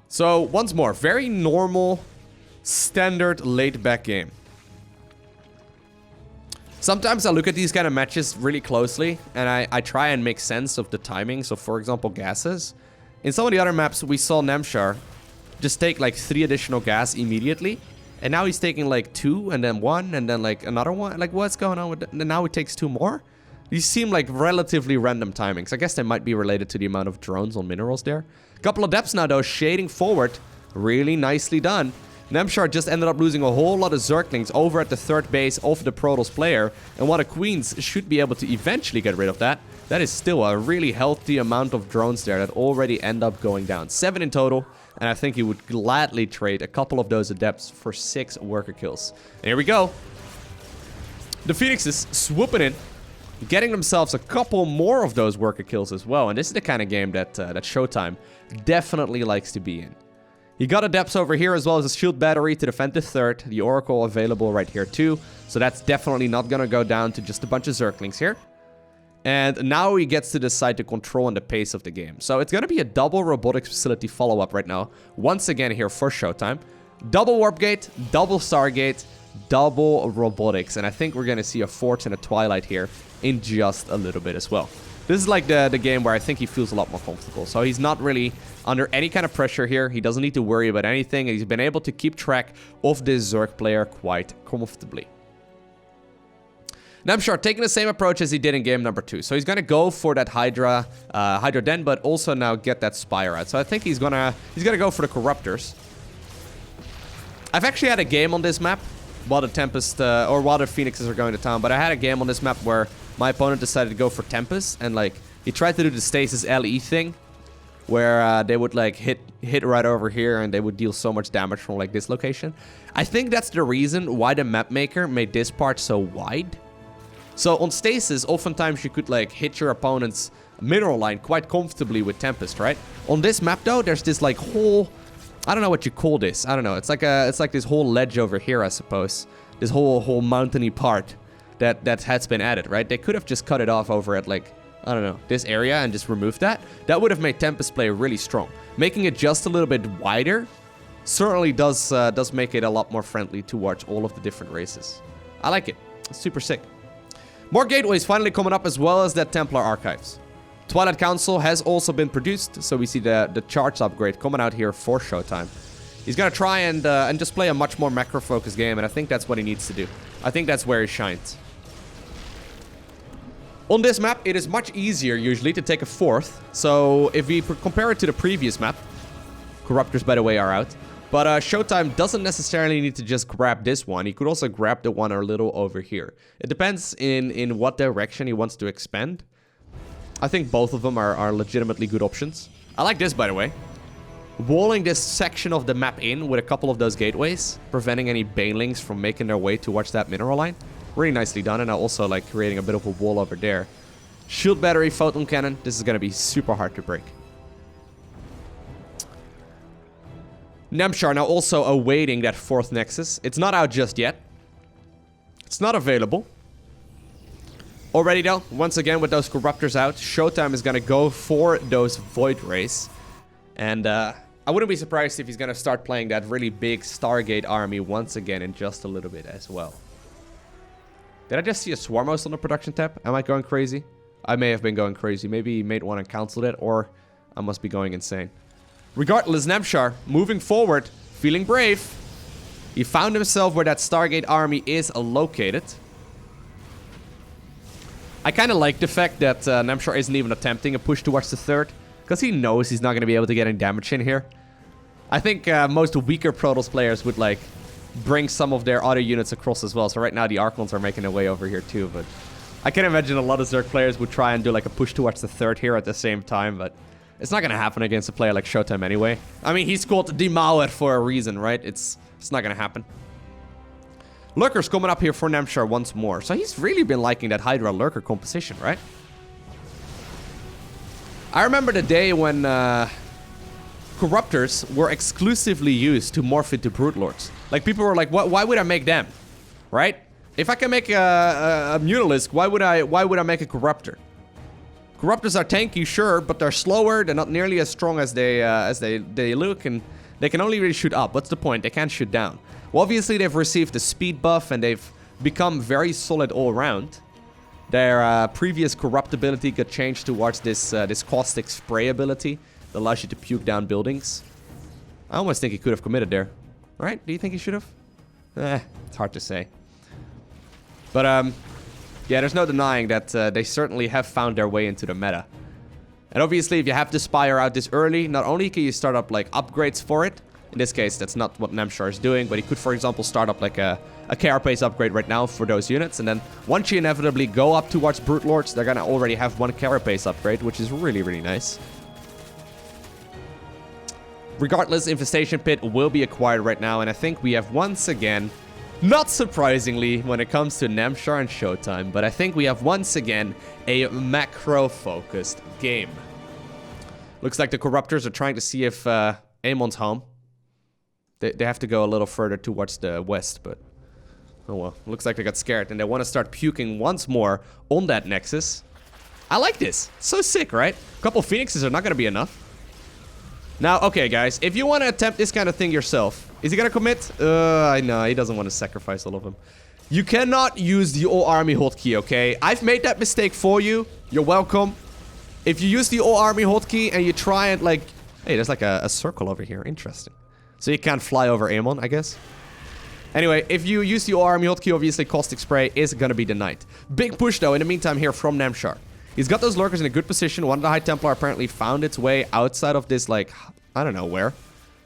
So once more, very normal, standard laid-back game. Sometimes I look at these kind of matches really closely, and I try and make sense of the timing. So, for example, gases. In some of the other maps, we saw Namshar just take like 3 additional gas immediately. And now he's taking like 2, and then 1, and then like another 1. Like, what's going on with that? And now he takes 2 more? These seem like relatively random timings. I guess they might be related to the amount of drones on minerals there. Couple of depths now, though, shading forward. Really nicely done. Namshar just ended up losing a whole lot of Zerglings over at the 3rd base of the Protoss player. And while the Queens should be able to eventually get rid of that, that is still a really healthy amount of drones there that already end up going down. 7 in total. And I think he would gladly trade a couple of those adepts for 6 worker kills. And here we go. The Phoenixes swooping in, getting themselves a couple more of those worker kills as well. And this is the kind of game that ShoWTimE definitely likes to be in. He got adepts over here as well as a shield battery to defend the 3rd. The Oracle available right here too. So that's definitely not going to go down to just a bunch of Zerglings here. And now he gets to decide to control and the pace of the game. So it's going to be a double robotics facility follow-up right now. Once again here for ShoWTimE. Double warp gate, double stargate, double robotics. And I think we're going to see a Forge and a Twilight here in just a little bit as well. This is like the game where I think he feels a lot more comfortable. So he's not really under any kind of pressure here. He doesn't need to worry about anything. He's been able to keep track of this Zerg player quite comfortably. Namshar taking the same approach as he did in game number 2. So he's going to go for that Hydra Den, but also now get that Spire out. So I think he's gonna go for the Corruptors. I've actually had a game on this map while the Tempest, or while the Phoenixes are going to town. But I had a game on this map where my opponent decided to go for Tempest. And like, he tried to do the Stasis LE thing. Where they would like hit right over here and they would deal so much damage from like this location. I think that's the reason why the map maker made this part so wide. So on Stasis, oftentimes you could like hit your opponent's mineral line quite comfortably with Tempest, right? On this map though, there's this like whole, I don't know what you call this. I don't know. It's like this whole ledge over here, I suppose. This whole mountainy part that has been added, right? They could have just cut it off over at like, I don't know, this area and just removed that. That would have made Tempest play really strong. Making it just a little bit wider certainly does make it a lot more friendly towards all of the different races. I like it. It's super sick. More gateways finally coming up as well as that Templar Archives. Twilight Council has also been produced, so we see the charge upgrade coming out here for ShoWTimE. He's gonna try and just play a much more macro-focused game, and I think that's what he needs to do. I think that's where he shines. On this map, it is much easier usually to take a 4th. So if we compare it to the previous map, Corruptors, by the way, are out. But ShoWTimE doesn't necessarily need to just grab this one. He could also grab the one a little over here. It depends in what direction he wants to expand. I think both of them are legitimately good options. I like this, by the way. Walling this section of the map in with a couple of those gateways, preventing any banelings from making their way towards that mineral line. Really nicely done, and I also like creating a bit of a wall over there. Shield battery, photon cannon. This is going to be super hard to break. Namshar now also awaiting that 4th Nexus. It's not out just yet. It's not available. Already though, once again with those Corruptors out, ShoWTimE is going to go for those Void Rays. And I wouldn't be surprised if he's going to start playing that really big Stargate army once again in just a little bit as well. Did I just see a Swarmos on the production tab? Am I going crazy? I may have been going crazy. Maybe he made one and canceled it, or I must be going insane. Regardless, Namshar, moving forward, feeling brave. He found himself where that Stargate army is located. I kind of like the fact that Namshar isn't even attempting a push towards the 3rd, because he knows he's not going to be able to get any damage in here. I think most weaker Protoss players would like bring some of their other units across as well. So right now the Archons are making their way over here too, but I can imagine a lot of Zerg players would try and do like a push towards the 3rd here at the same time, but it's not going to happen against a player like ShoWTimE anyway. I mean, he's called Demauer for a reason, right? It's not going to happen. Lurker's coming up here for Namshar once more. So he's really been liking that Hydra Lurker composition, right? I remember the day when Corruptors were exclusively used to morph into Brute Lords. Like, people were like, why would I make them? Right? If I can make a Mutalisk, why would I make a Corruptor? Corruptors are tanky, sure, but they're slower. They're not nearly as strong as they look, and they can only really shoot up. What's the point? They can't shoot down. Well, obviously they've received the speed buff, and they've become very solid all around. Their previous corruptibility got changed towards this this caustic spray ability that allows you to puke down buildings. I almost think he could have committed there. Right? Do you think he should have? It's hard to say. But, yeah, there's no denying that they certainly have found their way into the meta. And obviously, if you have the Spire out this early, not only can you start up, like, upgrades for it. In this case, that's not what Namshar is doing, but he could, for example, start up, like, a carapace upgrade right now for those units. And then, once you inevitably go up towards Brute Lords, they're gonna already have one carapace upgrade, which is really, really nice. Regardless, Infestation Pit will be acquired right now, and I think we have once again, not surprisingly when it comes to Namshar and ShoWTimE, but I think we have once again a macro-focused game. Looks like the Corruptors are trying to see if Amon's home. They have to go a little further towards the west, but oh well. Looks like they got scared, and they want to start puking once more on that Nexus. I like this. So sick, right? A couple Phoenixes are not going to be enough. Now, okay, guys, if you want to attempt this kind of thing yourself, is he going to commit? I know, he doesn't want to sacrifice all of them. You cannot use the all-army hotkey, okay? I've made that mistake for you. You're welcome. If you use the all-army hotkey and you try and, like... Hey, there's like a circle over here. Interesting. So you can't fly over Amon, I guess. Anyway, if you use the all-army hotkey, obviously Caustic Spray is going to be denied. Big push, though, in the meantime here from Namshar. He's got those lurkers in a good position. One of the High Templar apparently found its way outside of this, like, I don't know where.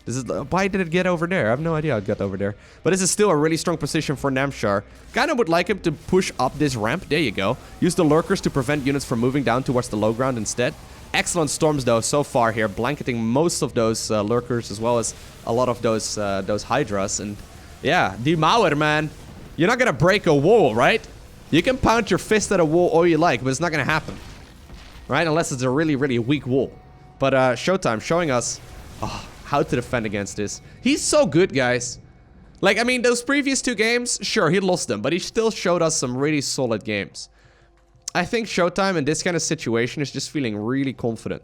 This is, why did it get over there? I have no idea how it got over there. But this is still a really strong position for Namshar. Kinda would like him to push up this ramp. There you go. Use the lurkers to prevent units from moving down towards the low ground instead. Excellent storms, though, so far here. Blanketing most of those lurkers as well as a lot of those Hydras. And, yeah, Demauer, man. You're not gonna break a wall, right? You can pound your fist at a wall all you like, but it's not going to happen. Right? Unless it's a really, really weak wall. But ShoWTimE showing us how to defend against this. He's so good, guys. Like, I mean, those previous two games, sure, he lost them, but he still showed us some really solid games. I think ShoWTimE in this kind of situation is just feeling really confident.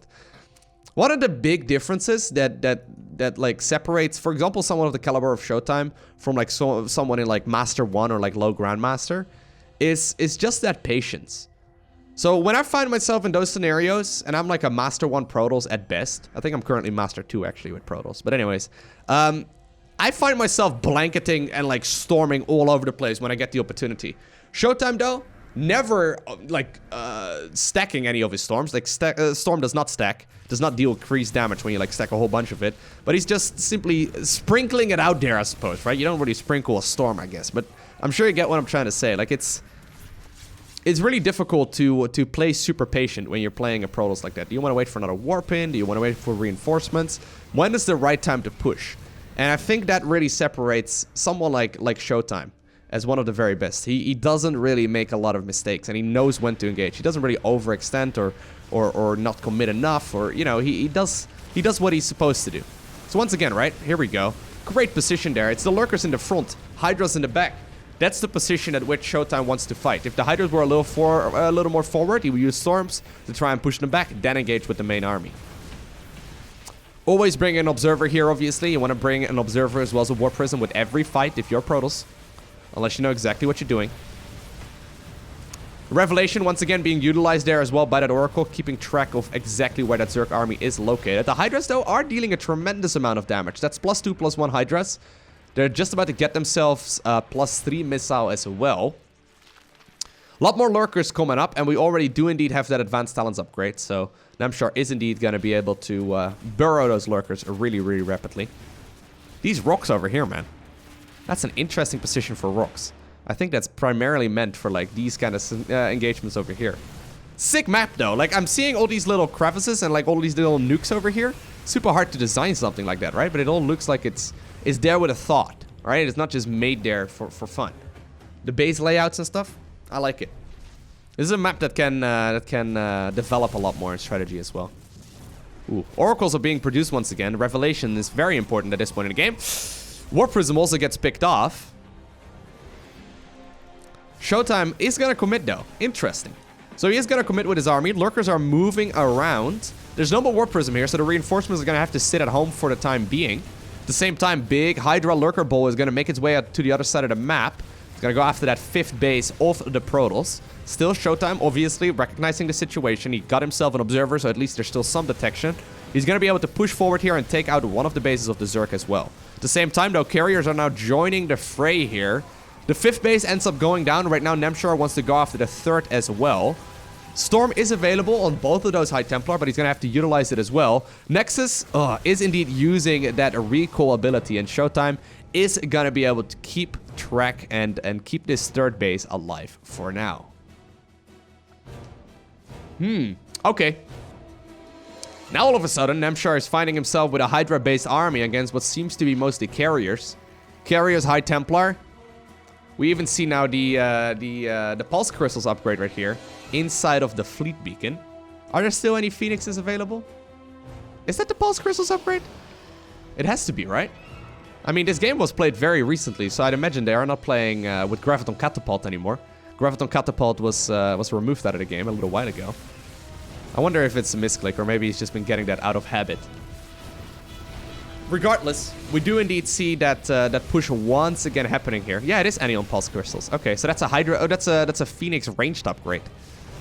One of the big differences that like separates, for example, someone of the caliber of ShoWTimE from like someone in like Master 1 or like low Grandmaster is just that patience. So when I find myself in those scenarios, and I'm like a Master 1 Protoss at best, I think I'm currently Master 2 actually with Protoss, but anyways, I find myself blanketing and like storming all over the place when I get the opportunity. ShoWTimE though, never like stacking any of his storms. Like storm does not stack, does not deal increased damage when you like stack a whole bunch of it, but he's just simply sprinkling it out there, I suppose, right? You don't really sprinkle a storm, I guess, but I'm sure you get what I'm trying to say. Like it's really difficult to play super patient when you're playing a Protoss like that. Do you want to wait for another warp in? Do you want to wait for reinforcements? When is the right time to push? And I think that really separates someone like ShoWTimE as one of the very best. He doesn't really make a lot of mistakes, and he knows when to engage. He doesn't really overextend or not commit enough, or you know, he does what he's supposed to do. So once again, right, here we go. Great position there. It's the lurkers in the front, Hydras in the back. That's the position at which ShoWTimE wants to fight. If the Hydras were a little more forward, he would use storms to try and push them back, then engage with the main army. Always bring an observer here, obviously. You want to bring an observer as well as a war prism with every fight if you're Protoss. Unless you know exactly what you're doing. Revelation, once again, being utilized there as well by that Oracle, keeping track of exactly where that Zerg army is located. The Hydras, though, are dealing a tremendous amount of damage. That's +2/+1 Hydras. They're just about to get themselves +3 missile as well. A lot more lurkers coming up, and we already do indeed have that advanced talents upgrade, so Namshar is indeed going to be able to burrow those lurkers really, really rapidly. These rocks over here, man. That's an interesting position for rocks. I think that's primarily meant for like these kind of engagements over here. Sick map though. Like I'm seeing all these little crevices and like all these little nukes over here. Super hard to design something like that, right? But it all looks like it's there with a thought, right? It's not just made there for fun. The base layouts and stuff, I like it. This is a map that can develop a lot more in strategy as well. Ooh, oracles are being produced once again. Revelation is very important at this point in the game. War Prism also gets picked off. ShoWTimE is going to commit, though. Interesting. So he is going to commit with his army. Lurkers are moving around. There's no more War Prism here, so the reinforcements are going to have to sit at home for the time being. At the same time, big Hydra Lurker Bowl is going to make its way out to the other side of the map. It's gonna go after that 5th base of the Protoss. Still ShoWTimE, obviously, recognizing the situation. He got himself an observer, so at least there's still some detection. He's gonna be able to push forward here and take out one of the bases of the Zerg as well. At the same time, though, carriers are now joining the fray here. The 5th base ends up going down. Right now, Namshar wants to go after the 3rd as well. Storm is available on both of those High Templar, but he's gonna have to utilize it as well. Nexus is indeed using that recall ability, and ShoWTimE is gonna be able to keep track and keep this 3rd base alive for now. Okay. Now all of a sudden, Namshar is finding himself with a Hydra-based army against what seems to be mostly carriers. Carriers, High Templar. We even see now the Pulse Crystals upgrade right here inside of the Fleet Beacon. Are there still any Phoenixes available? Is that the Pulse Crystals upgrade? It has to be, right? I mean, this game was played very recently, so I'd imagine they are not playing with Graviton Catapult anymore. Graviton Catapult was removed out of the game a little while ago. I wonder if it's a misclick, or maybe he's just been getting that out of habit. Regardless, we do indeed see that that push once again happening here. Yeah, it is Anion Pulse Crystals. Okay, so that's a Hydra. Oh, that's a Phoenix ranged upgrade.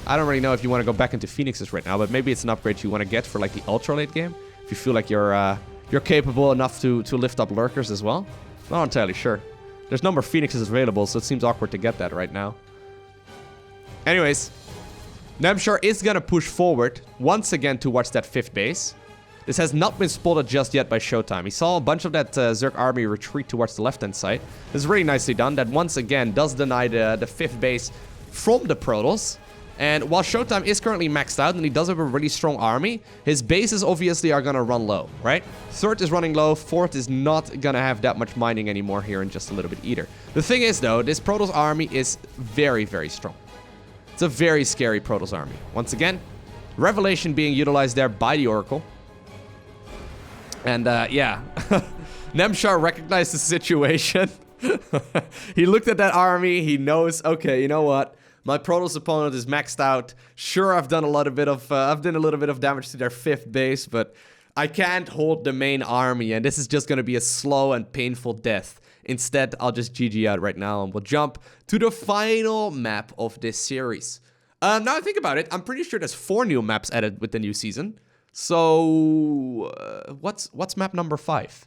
I don't really know if you want to go back into Phoenixes right now, but maybe it's an upgrade you want to get for like the ultra late game. If you feel like you're capable enough to lift up lurkers as well. Not entirely sure. There's no more Phoenixes available, so it seems awkward to get that right now. Anyways, Namshar is gonna push forward once again towards that 5th base. This has not been spotted just yet by ShoWTimE. He saw a bunch of that Zerg army retreat towards the left-hand side. This is really nicely done. That once again does deny the 5th base from the Protoss. And while ShoWTimE is currently maxed out and he does have a really strong army, his bases obviously are gonna run low, right? 3rd is running low, 4th is not gonna have that much mining anymore here in just a little bit either. The thing is though, this Protoss army is very, very strong. It's a very scary Protoss army. Once again, Revelation being utilized there by the Oracle. And yeah, Namshar recognized the situation. He looked at that army, he knows, okay, you know what? My Protoss opponent is maxed out. Sure, I've done a little bit of damage to their 5th base, but I can't hold the main army, and this is just gonna be a slow and painful death. Instead, I'll just GG out right now, and we'll jump to the final map of this series. Now I think about it, I'm pretty sure there's 4 new maps added with the new season. So, what's map number 5?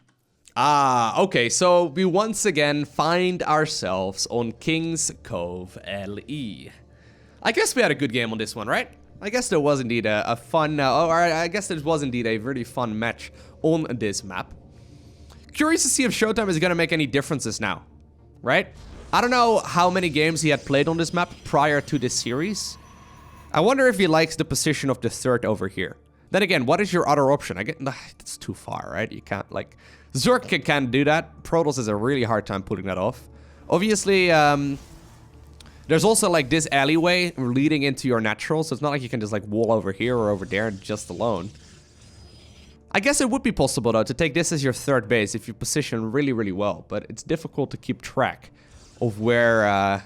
Ah, okay, so we once again find ourselves on King's Cove LE. I guess we had a good game on this one, right? I guess there was indeed a fun, or I guess there was indeed a really fun match on this map. Curious to see if ShoWTimE is going to make any differences now, right? I don't know how many games he had played on this map prior to this series. I wonder if he likes the position of the 3rd over here. Then again, what is your other option? That's too far, right? You can't, like... Zerg can do that. Protoss has a really hard time pulling that off. Obviously, there's also, like, this alleyway leading into your natural, so it's not like you can just, like, wall over here or over there just alone. I guess it would be possible, though, to take this as your 3rd base if you position really, really well, but it's difficult to keep track of where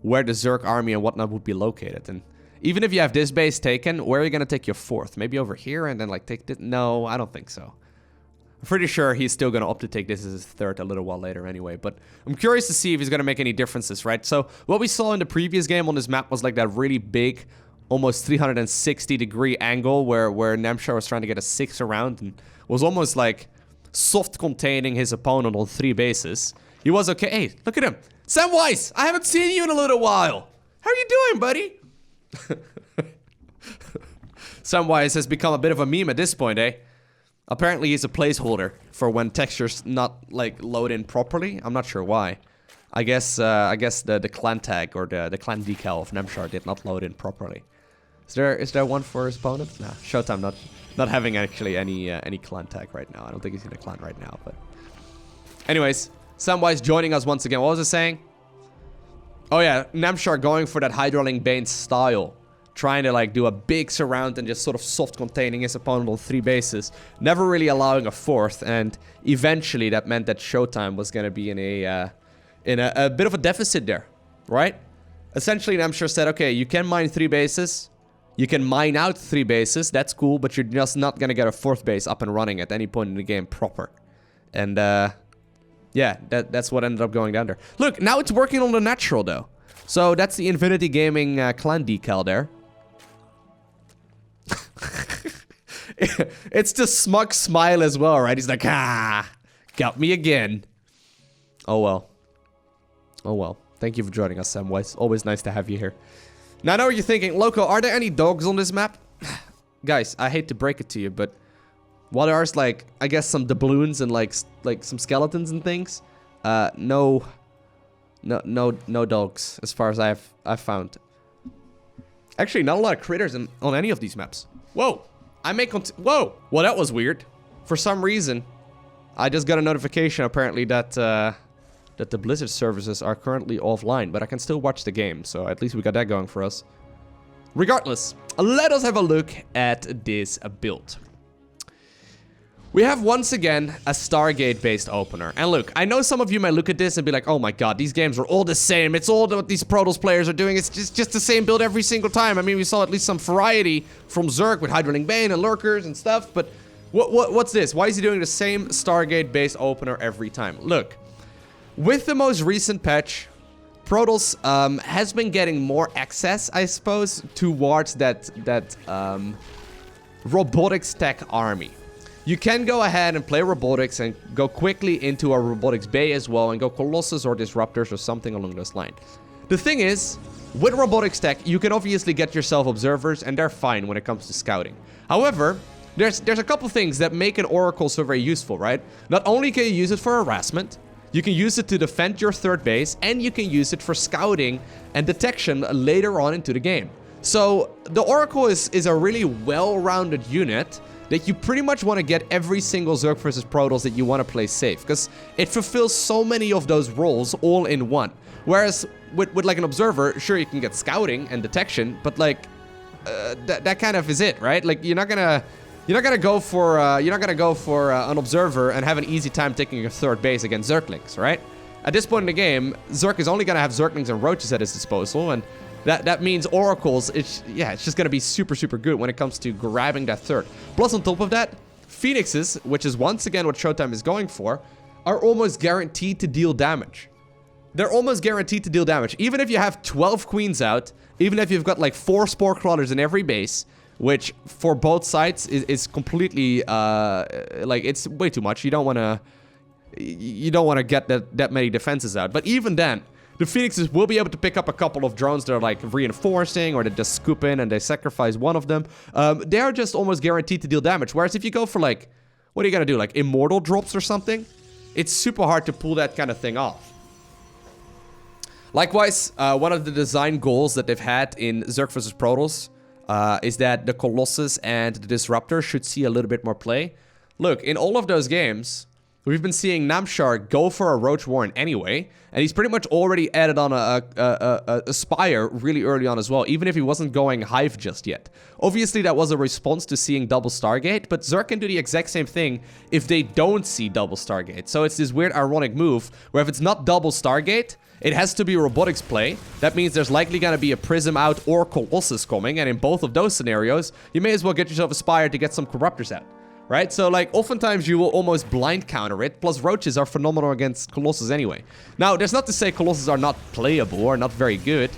the Zerg army and whatnot would be located. And even if you have this base taken, where are you going to take your 4th? Maybe over here and then, like, take this? No, I don't think so. I'm pretty sure he's still going to opt to take this as his 3rd a little while later anyway, but I'm curious to see if he's going to make any differences, right? So what we saw in the previous game on this map was like that really big, almost 360-degree angle where Namshar was trying to get a 6 around and was almost like soft containing his opponent on 3 bases. He was okay. Hey, look at him. Samwise, I haven't seen you in a little while. How are you doing, buddy? Samwise has become a bit of a meme at this point, eh? Apparently he's a placeholder for when textures not like load in properly. I'm not sure why. I guess the clan tag or the clan decal of Namshar did not load in properly. Is there one for his opponent? Nah, ShoWTimE not having actually any clan tag right now. I don't think he's in a clan right now, but anyways, Samwise joining us once again. What was I saying? Oh yeah, Namshar going for that Hydraling Bane style. Trying to like do a big surround and just sort of soft containing his opponent on 3 bases. Never really allowing a 4th, and eventually that meant that ShoWTimE was going to be in a bit of a deficit there, right? Essentially Namshar said, okay, you can mine 3 bases. You can mine out 3 bases, that's cool, but you're just not going to get a 4th base up and running at any point in the game proper. And Yeah, that's what ended up going down there. Look, now it's working on the natural, though. So that's the Infinity Gaming clan decal there. It's the smug smile as well, right? He's like, ah, got me again. Oh, well. Oh, well. Thank you for joining us, Samwise. Always nice to have you here. Now, I know what you're thinking. Lowko, are there any dogs on this map? Guys, I hate to break it to you, but while there's, like, I guess some doubloons and, like some skeletons and things, no dogs, as far as I've found. Actually, not a lot of critters on any of these maps. Whoa! Whoa! Well, that was weird. For some reason, I just got a notification, apparently, that the Blizzard services are currently offline, but I can still watch the game, so at least we got that going for us. Regardless, let us have a look at this build. We have, once again, a Stargate-based opener. And look, I know some of you might look at this and be like, oh my god, these games are all the same. It's all what these Protoss players are doing. It's just the same build every single time. I mean, we saw at least some variety from Zerg with Hydroling Bane and Lurkers and stuff, but what's this? Why is he doing the same Stargate-based opener every time? Look, with the most recent patch, Protoss has been getting more access, I suppose, towards that robotics tech army. You can go ahead and play robotics and go quickly into a robotics bay as well and go Colossus or Disruptors or something along those lines. The thing is, with robotics tech, you can obviously get yourself observers and they're fine when it comes to scouting. However, there's a couple things that make an Oracle so very useful, right? Not only can you use it for harassment, you can use it to defend your third base, and you can use it for scouting and detection later on into the game. So the Oracle is a really well-rounded unit that you pretty much want to get every single Zerg versus Protoss that you want to play safe, because it fulfills so many of those roles all in one. Whereas with like an observer, sure, you can get scouting and detection, but like that kind of is it, right? Like you're not gonna go for an observer and have an easy time taking your third base against Zerglings, right? At this point in the game, Zerg is only gonna have Zerglings and Roaches at his disposal, and that means Oracles, it's just gonna be super, super good when it comes to grabbing that third. Plus, on top of that, Phoenixes, which is once again what ShoWTimE is going for, are almost guaranteed to deal damage. They're almost guaranteed to deal damage. Even if you have 12 Queens out, even if you've got like 4 Spore Crawlers in every base, which for both sides is completely, like, it's way too much. You don't want to get that many defenses out. But even then, the Phoenixes will be able to pick up a couple of drones that are like reinforcing, or they just scoop in and they sacrifice one of them. They are just almost guaranteed to deal damage. Whereas if you go for like, what are you gonna do? Like immortal drops or something? It's super hard to pull that kind of thing off. Likewise, one of the design goals that they've had in Zerg vs. Protoss is that the Colossus and the Disruptor should see a little bit more play. Look, in all of those games, we've been seeing Namshar go for a Roach Warren anyway, and he's pretty much already added on a Spire really early on as well, even if he wasn't going Hive just yet. Obviously, that was a response to seeing double Stargate, but Zerg can do the exact same thing if they don't see double Stargate. So it's this weird ironic move, where if it's not double Stargate, it has to be a robotics play. That means there's likely going to be a Prism out or Colossus coming, and in both of those scenarios, you may as well get yourself a Spire to get some Corruptors out. Right? So, like, oftentimes you will almost blind counter it, plus Roaches are phenomenal against Colossus anyway. Now, that's not to say Colossus are not playable or not very good.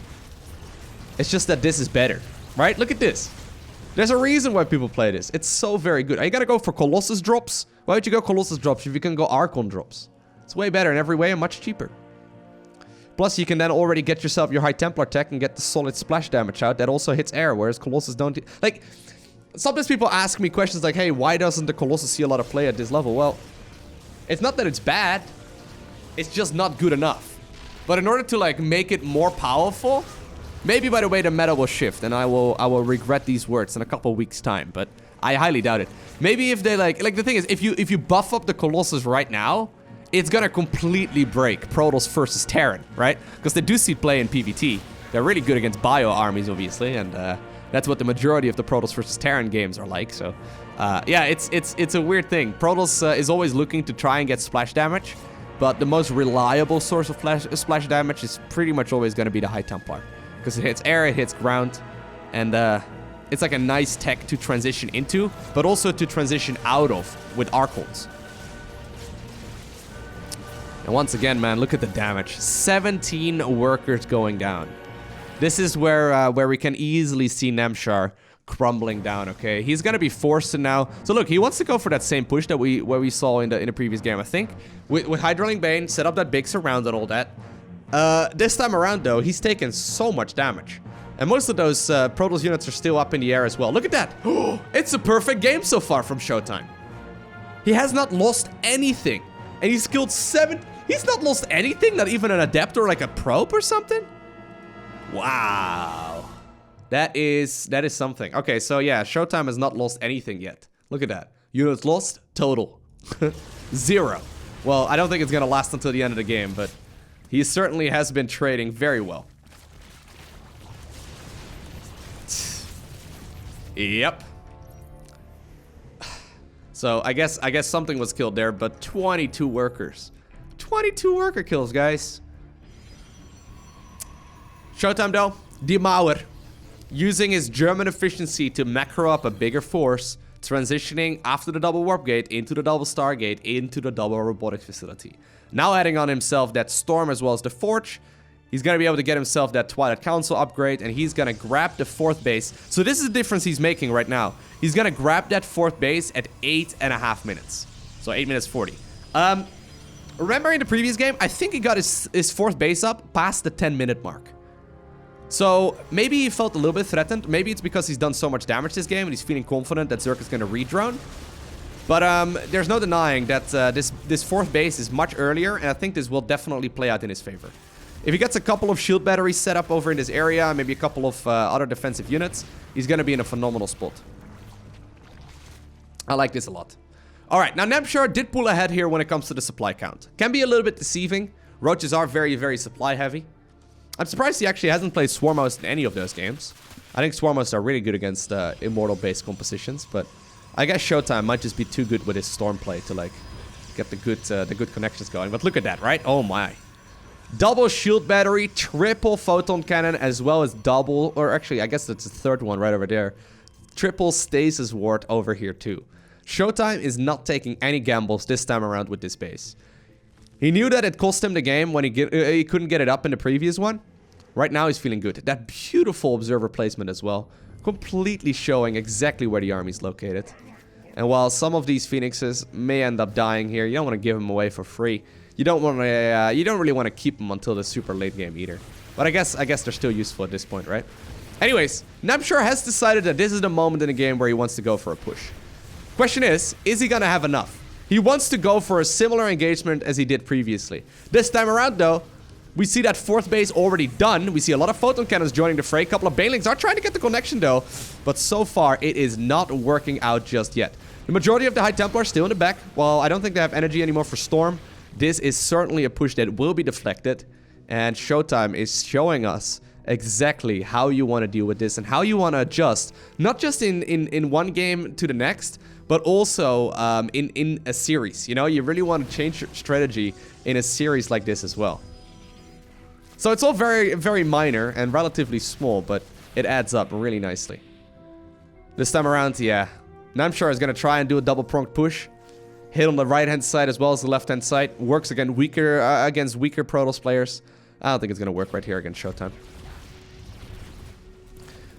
It's just that this is better, right? Look at this. There's a reason why people play this. It's so very good. You gotta go for Colossus drops? Why would you go Colossus drops if you can go Archon drops? It's way better in every way and much cheaper. Plus, you can then already get yourself your High Templar tech and get the solid splash damage out that also hits air, whereas Colossus don't... Like... Sometimes people ask me questions like, hey, why doesn't the Colossus see a lot of play at this level? Well, it's not that it's bad. It's just not good enough. But in order to, like, make it more powerful, maybe, by the way, the meta will shift, and I will regret these words in a couple weeks' time, but I highly doubt it. Maybe if they, like, the thing is, if you buff up the Colossus right now, it's gonna completely break Protoss versus Terran, right? Because they do see play in PvT. They're really good against bio armies, obviously, and, that's what the majority of the Protoss versus Terran games are like, so... yeah, it's a weird thing. Protoss is always looking to try and get splash damage, but the most reliable source of splash damage is pretty much always going to be the High Templar. Because it hits air, it hits ground, and it's like a nice tech to transition into, but also to transition out of with Archons. And once again, man, look at the damage. 17 workers going down. This is where we can easily see Namshar crumbling down, okay? He's gonna be forced to now... So look, he wants to go for that same push that we saw in the previous game, I think. With Hydraling Bane, set up that big surround and all that. This time around, though, he's taken so much damage. And most of those Protoss units are still up in the air as well. Look at that! It's a perfect game so far from ShoWTimE. He has not lost anything. And he's killed 7... He's not lost anything? Not even an adept or like a probe or something? Wow. That is something. Okay, so yeah, ShoWTimE has not lost anything yet. Look at that. Units lost, total. 0. Well, I don't think it's gonna last until the end of the game, but he certainly has been trading very well. Yep. So I guess something was killed there, but 22 workers. 22 worker kills, guys. ShoWTimE though, Demauer, using his German efficiency to macro up a bigger force, transitioning after the double warp gate into the double stargate into the double robotics facility. Now adding on himself that storm as well as the forge. He's gonna be able to get himself that Twilight Council upgrade, and he's gonna grab the 4th base. So this is the difference he's making right now. He's gonna grab that 4th base at 8.5 minutes. So 8 minutes 40. Remember in the previous game, I think he got his 4th base up past the 10-minute mark. So maybe he felt a little bit threatened. Maybe it's because he's done so much damage this game and he's feeling confident that Zerg is gonna redrone. But there's no denying that this 4th base is much earlier, and I think this will definitely play out in his favor. If he gets a couple of shield batteries set up over in this area, maybe a couple of other defensive units, he's going to be in a phenomenal spot. I like this a lot. Alright, now Namshar did pull ahead here when it comes to the supply count. Can be a little bit deceiving. Roaches are very, very supply heavy. I'm surprised he actually hasn't played Swarmhost in any of those games. I think Swarmhosts are really good against Immortal-based compositions, but I guess ShoWTimE might just be too good with his Storm play to like get the good connections going. But look at that, right? Oh my. Double shield battery, triple photon cannon, as well as double, or actually, I guess that's the 3rd one right over there. Triple stasis ward over here too. ShoWTimE is not taking any gambles this time around with this base. He knew that it cost him the game when he couldn't get it up in the previous one. Right now he's feeling good. That beautiful observer placement as well. Completely showing exactly where the army's located. And while some of these phoenixes may end up dying here, you don't want to give them away for free. You don't want to. You don't really want to keep them until the super late game either. But I guess they're still useful at this point, right? Anyways, Namshar has decided that this is the moment in the game where he wants to go for a push. Question is he gonna have enough? He wants to go for a similar engagement as he did previously. This time around, though, we see that 4th base already done. We see a lot of photon cannons joining the fray. A couple of banelings are trying to get the connection, though. But so far, it is not working out just yet. The majority of the High Templar are still in the back. While I don't think they have energy anymore for Storm, this is certainly a push that will be deflected. And ShoWTimE is showing us exactly how you want to deal with this and how you want to adjust. Not just in one game to the next, but also in a series. You know, you really want to change your strategy in a series like this as well. So it's all very, very minor and relatively small, but it adds up really nicely. This time around, yeah, Namshar is going to try and do a double-pronged push. Hit on the right-hand side as well as the left-hand side. Works against weaker Protoss players. I don't think it's going to work right here against ShoWTimE.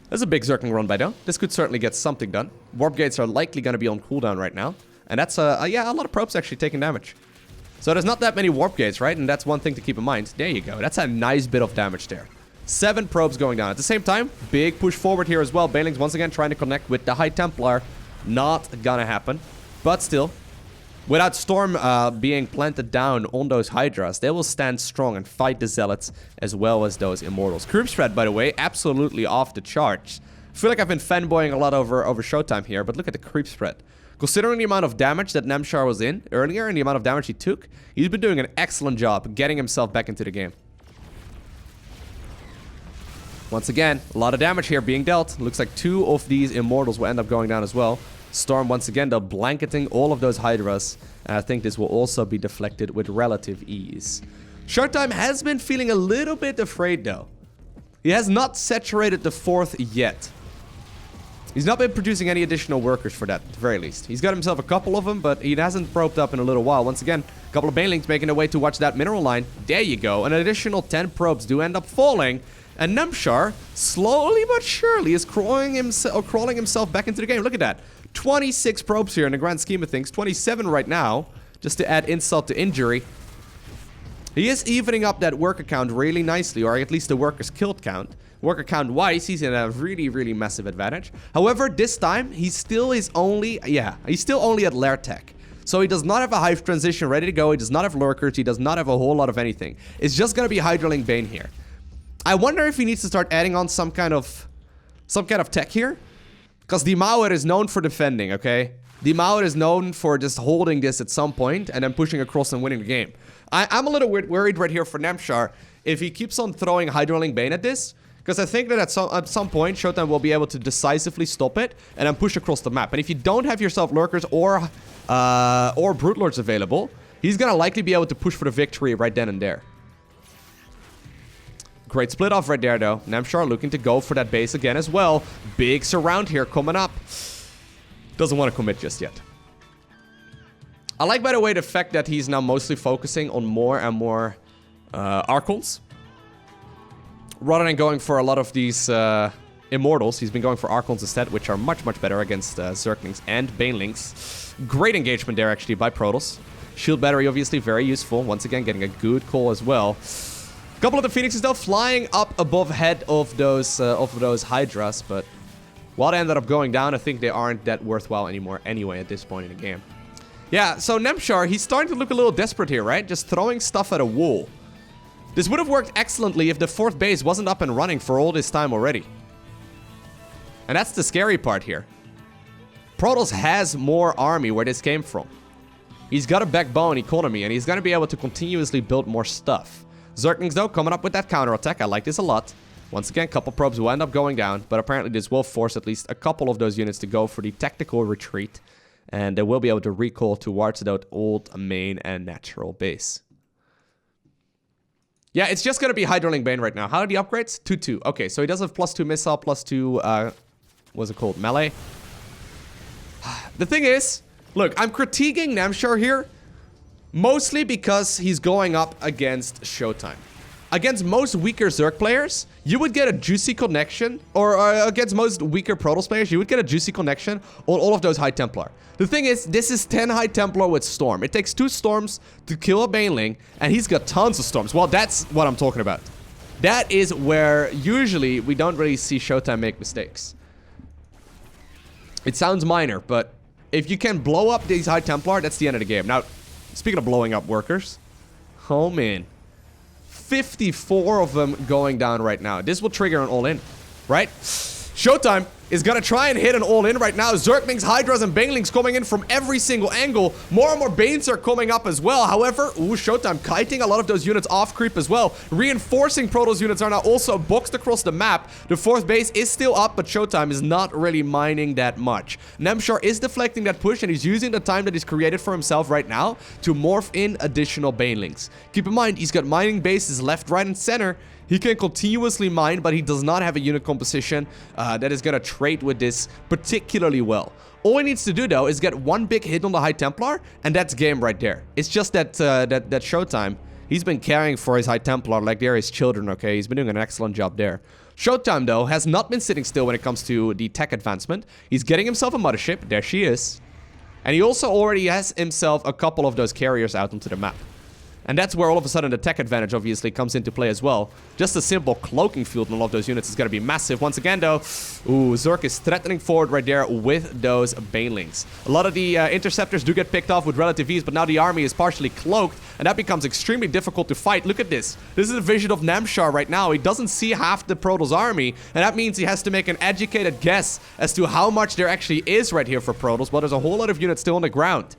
There's a big Zergling run by though. This could certainly get something done. Warp gates are likely going to be on cooldown right now. And that's, yeah, a lot of probes actually taking damage. So there's not that many warp gates, right? And that's one thing to keep in mind. There you go. That's a nice bit of damage there. 7 probes going down. At the same time, big push forward here as well. Banelings once again trying to connect with the High Templar. Not gonna happen. But still, without Storm being planted down on those Hydras, they will stand strong and fight the Zealots as well as those Immortals. Creep spread, by the way, absolutely off the charts. I feel like I've been fanboying a lot over ShoWTimE here, but look at the creep spread. Considering the amount of damage that Namshar was in earlier and the amount of damage he took, he's been doing an excellent job getting himself back into the game. Once again, a lot of damage here being dealt. Looks like 2 of these Immortals will end up going down as well. Storm once again, though, blanketing all of those Hydras. And I think this will also be deflected with relative ease. ShoWTimE has been feeling a little bit afraid, though. He has not saturated the 4th yet. He's not been producing any additional workers for that, at the very least. He's got himself a couple of them, but he hasn't probed up in a little while. Once again, a couple of banelings making their way towards that mineral line. There you go. An additional 10 probes do end up falling. And Namshar, slowly but surely, is crawling himself back into the game. Look at that. 26 probes here in the grand scheme of things. 27 right now, just to add insult to injury. He is evening up that worker count really nicely, or at least the workers killed count. Worker count wise, he's in a really, really massive advantage. However, this time, he still is only, he's still only at lair tech. So he does not have a hive transition ready to go. He does not have lurkers. He does not have a whole lot of anything. It's just going to be Hydraling Bane here. I wonder if he needs to start adding on some kind of tech here. Because the Mauer is known for defending, okay? The Mauer is known for just holding this at some point and then pushing across and winning the game. I'm a little worried right here for Namshar if he keeps on throwing Hydraling Bane at this. Because I think that at some point, ShoWTimE will be able to decisively stop it and then push across the map. And if you don't have yourself lurkers or Brute Lords available, he's going to likely be able to push for the victory right then and there. Great split off right there, though. Namshar looking to go for that base again as well. Big surround here coming up. Doesn't want to commit just yet. I like, by the way, the fact that he's now mostly focusing on more and more Archons. Rather than going for a lot of these Immortals, he's been going for Archons instead, which are much, much better against Zerglings and Banelings. Great engagement there, actually, by Protoss. Shield battery, obviously, very useful. Once again, getting a good call as well. A couple of the Phoenixes, though, flying up above head of those Hydras, but while they ended up going down, I think they aren't that worthwhile anymore anyway at this point in the game. Yeah, so Namshar, he's starting to look a little desperate here, right? Just throwing stuff at a wall. This would have worked excellently if the 4th base wasn't up and running for all this time already. And that's the scary part here. Protoss has more army where this came from. He's got a backbone economy, and he's going to be able to continuously build more stuff. Zerglings, though, coming up with that counterattack. I like this a lot. Once again, a couple probes will end up going down, but apparently this will force at least a couple of those units to go for the tactical retreat. And they will be able to recall towards that old main and natural base. Yeah, it's just going to be Hydraling Bane right now. How are the upgrades? 2-2. Okay, so he does have +2 missile, +2, what's it called? Melee. The thing is, look, I'm critiquing Namshar here, mostly because he's going up against ShoWTimE. Against most weaker Zerg players, you would get a juicy connection, or against most weaker Protoss players, you would get a juicy connection on all of those High Templar. The thing is, this is 10 High Templar with Storm. It takes 2 Storms to kill a Baneling, and he's got tons of Storms. Well, that's what I'm talking about. That is where usually we don't really see ShoWTimE make mistakes. It sounds minor, but if you can blow up these High Templar, that's the end of the game. Now, speaking of blowing up workers, oh man. 54 of them going down right now. This will trigger an all-in, right? ShoWTimE is gonna try and hit an all-in right now. Zerglings, Hydras, and Banelings coming in from every single angle. More and more Banes are coming up as well. However, ShoWTimE kiting a lot of those units off creep as well. Reinforcing Protoss units are now also boxed across the map. The 4th base is still up, but ShoWTimE is not really mining that much. Namshar is deflecting that push, and he's using the time that he's created for himself right now to morph in additional Banelings. Keep in mind, he's got mining bases left, right, and center. He can continuously mine, but he does not have a unit composition that is going to trade with this particularly well. All he needs to do, though, is get one big hit on the High Templar, and that's game right there. It's just that that ShoWTimE, he's been caring for his High Templar like they're his children, okay? He's been doing an excellent job there. ShoWTimE, though, has not been sitting still when it comes to the tech advancement. He's getting himself a mothership. There she is. And he also already has himself a couple of those carriers out onto the map. And that's where all of a sudden the tech advantage obviously comes into play as well. Just a simple cloaking field on all of those units is going to be massive. Once again, though, Zerg is threatening forward right there with those Banelings. A lot of the interceptors do get picked off with relative ease, but now the army is partially cloaked, and that becomes extremely difficult to fight. Look at this. This is a vision of Namshar right now. He doesn't see half the Protoss army, and that means he has to make an educated guess as to how much there actually is right here for Protoss, but there's a whole lot of units still on the ground.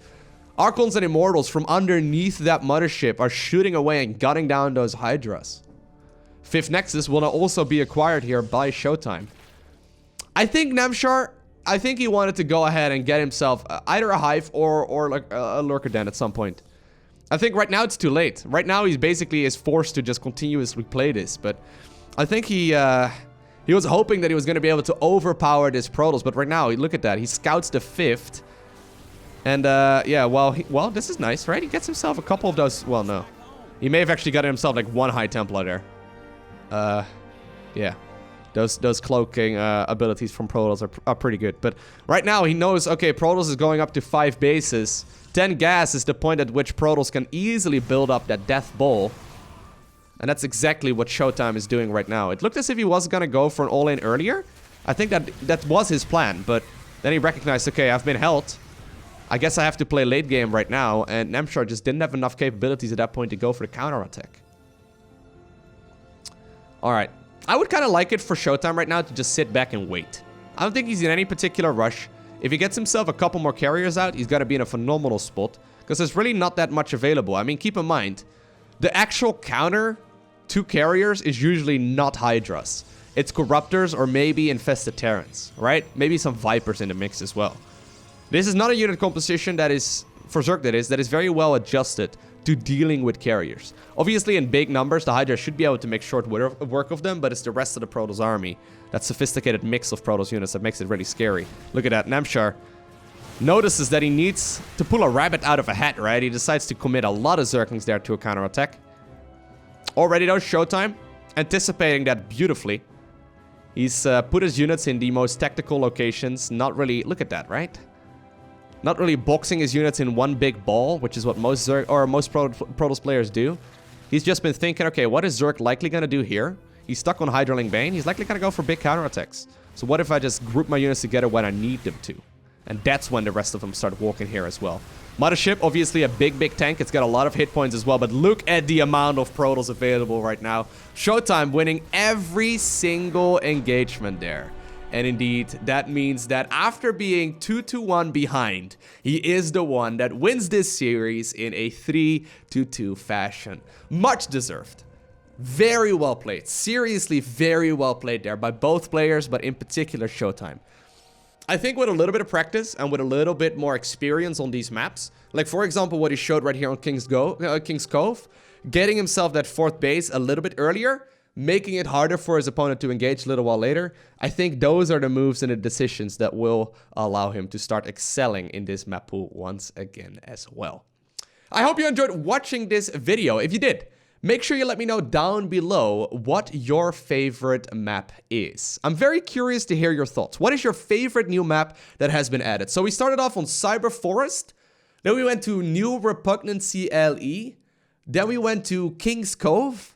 Archons and Immortals from underneath that mothership are shooting away and gutting down those Hydras. 5th Nexus will now also be acquired here by ShoWTimE. I think Namshar, I think he wanted to go ahead and get himself either a Hive or like a Lurker Den at some point. I think right now it's too late. Right now he's basically is forced to just continuously play this, but I think he He was hoping that he was going to be able to overpower this Protoss, but right now, look at that. He scouts the 5th. And, yeah, well, this is nice, right? He gets himself a couple of those... Well, no. He may have actually gotten himself, like, 1 High Templar there. Yeah. Those cloaking abilities from Protoss are pretty good. But right now, he knows, okay, Protoss is going up to 5 bases. 10 gas is the point at which Protoss can easily build up that Death Bowl. And that's exactly what ShoWTimE is doing right now. It looked as if he was going to go for an all-in earlier. I think that was his plan, but then he recognized, okay, I've been held. I guess I have to play late game right now, and Namshar just didn't have enough capabilities at that point to go for the counter-attack. Alright. I would kind of like it for ShoWTimE right now to just sit back and wait. I don't think he's in any particular rush. If he gets himself a couple more carriers out, he's going to be in a phenomenal spot. Because there's really not that much available. I mean, keep in mind, the actual counter to carriers is usually not Hydras. It's Corruptors or maybe Infested Terrans, right? Maybe some Vipers in the mix as well. This is not a unit composition that is, for Zerg that is very well adjusted to dealing with carriers. Obviously, in big numbers, the Hydra should be able to make short work of them, but it's the rest of the Protoss army, that sophisticated mix of Protoss units that makes it really scary. Look at that, Namshar notices that he needs to pull a rabbit out of a hat, right? He decides to commit a lot of Zerglings there to a counterattack. Already though, ShoWTimE, anticipating that beautifully. He's put his units in the most tactical locations, not really, look at that, right? Not really boxing his units in one big ball, which is what most Zerg, or most Protoss players do. He's just been thinking, okay, what is Zerg likely going to do here? He's stuck on Hydraling Bane. He's likely going to go for big counterattacks. So what if I just group my units together when I need them to? And that's when the rest of them start walking here as well. Mothership, obviously a big tank. It's got a lot of hit points as well, but look at the amount of Protoss available right now. ShoWTimE winning every single engagement there. And indeed, that means that after being 2-1 behind, he is the one that wins this series in a 3-2 fashion. Much deserved. Very well played. Seriously, very well played there by both players, but in particular ShoWTimE. I think with a little bit of practice and with a little bit more experience on these maps, like for example what he showed right here on King's Cove, getting himself that 4th base a little bit earlier, making it harder for his opponent to engage a little while later, I think those are the moves and the decisions that will allow him to start excelling in this map pool once again as well. I hope you enjoyed watching this video. If you did, make sure you let me know down below what your favorite map is. I'm very curious to hear your thoughts. What is your favorite new map that has been added? So we started off on Cyber Forest, then we went to New Repugnancy LE, then we went to King's Cove,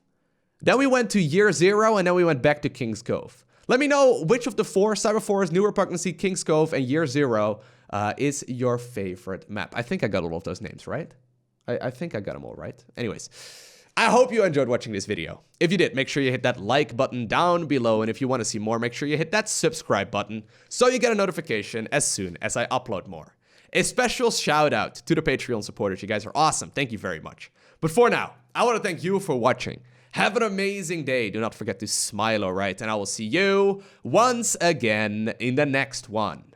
then we went to Year Zero, and then we went back to King's Cove. Let me know which of the 4, Cyber Forest, New Repugnancy, King's Cove, and Year Zero, is your favorite map. I think I got all of those names right. I think I got them all right. Anyways, I hope you enjoyed watching this video. If you did, make sure you hit that like button down below, and if you want to see more, make sure you hit that subscribe button so you get a notification as soon as I upload more. A special shout out to the Patreon supporters. You guys are awesome. Thank you very much. But for now, I want to thank you for watching. Have an amazing day. Do not forget to smile, alright? And I will see you once again in the next one.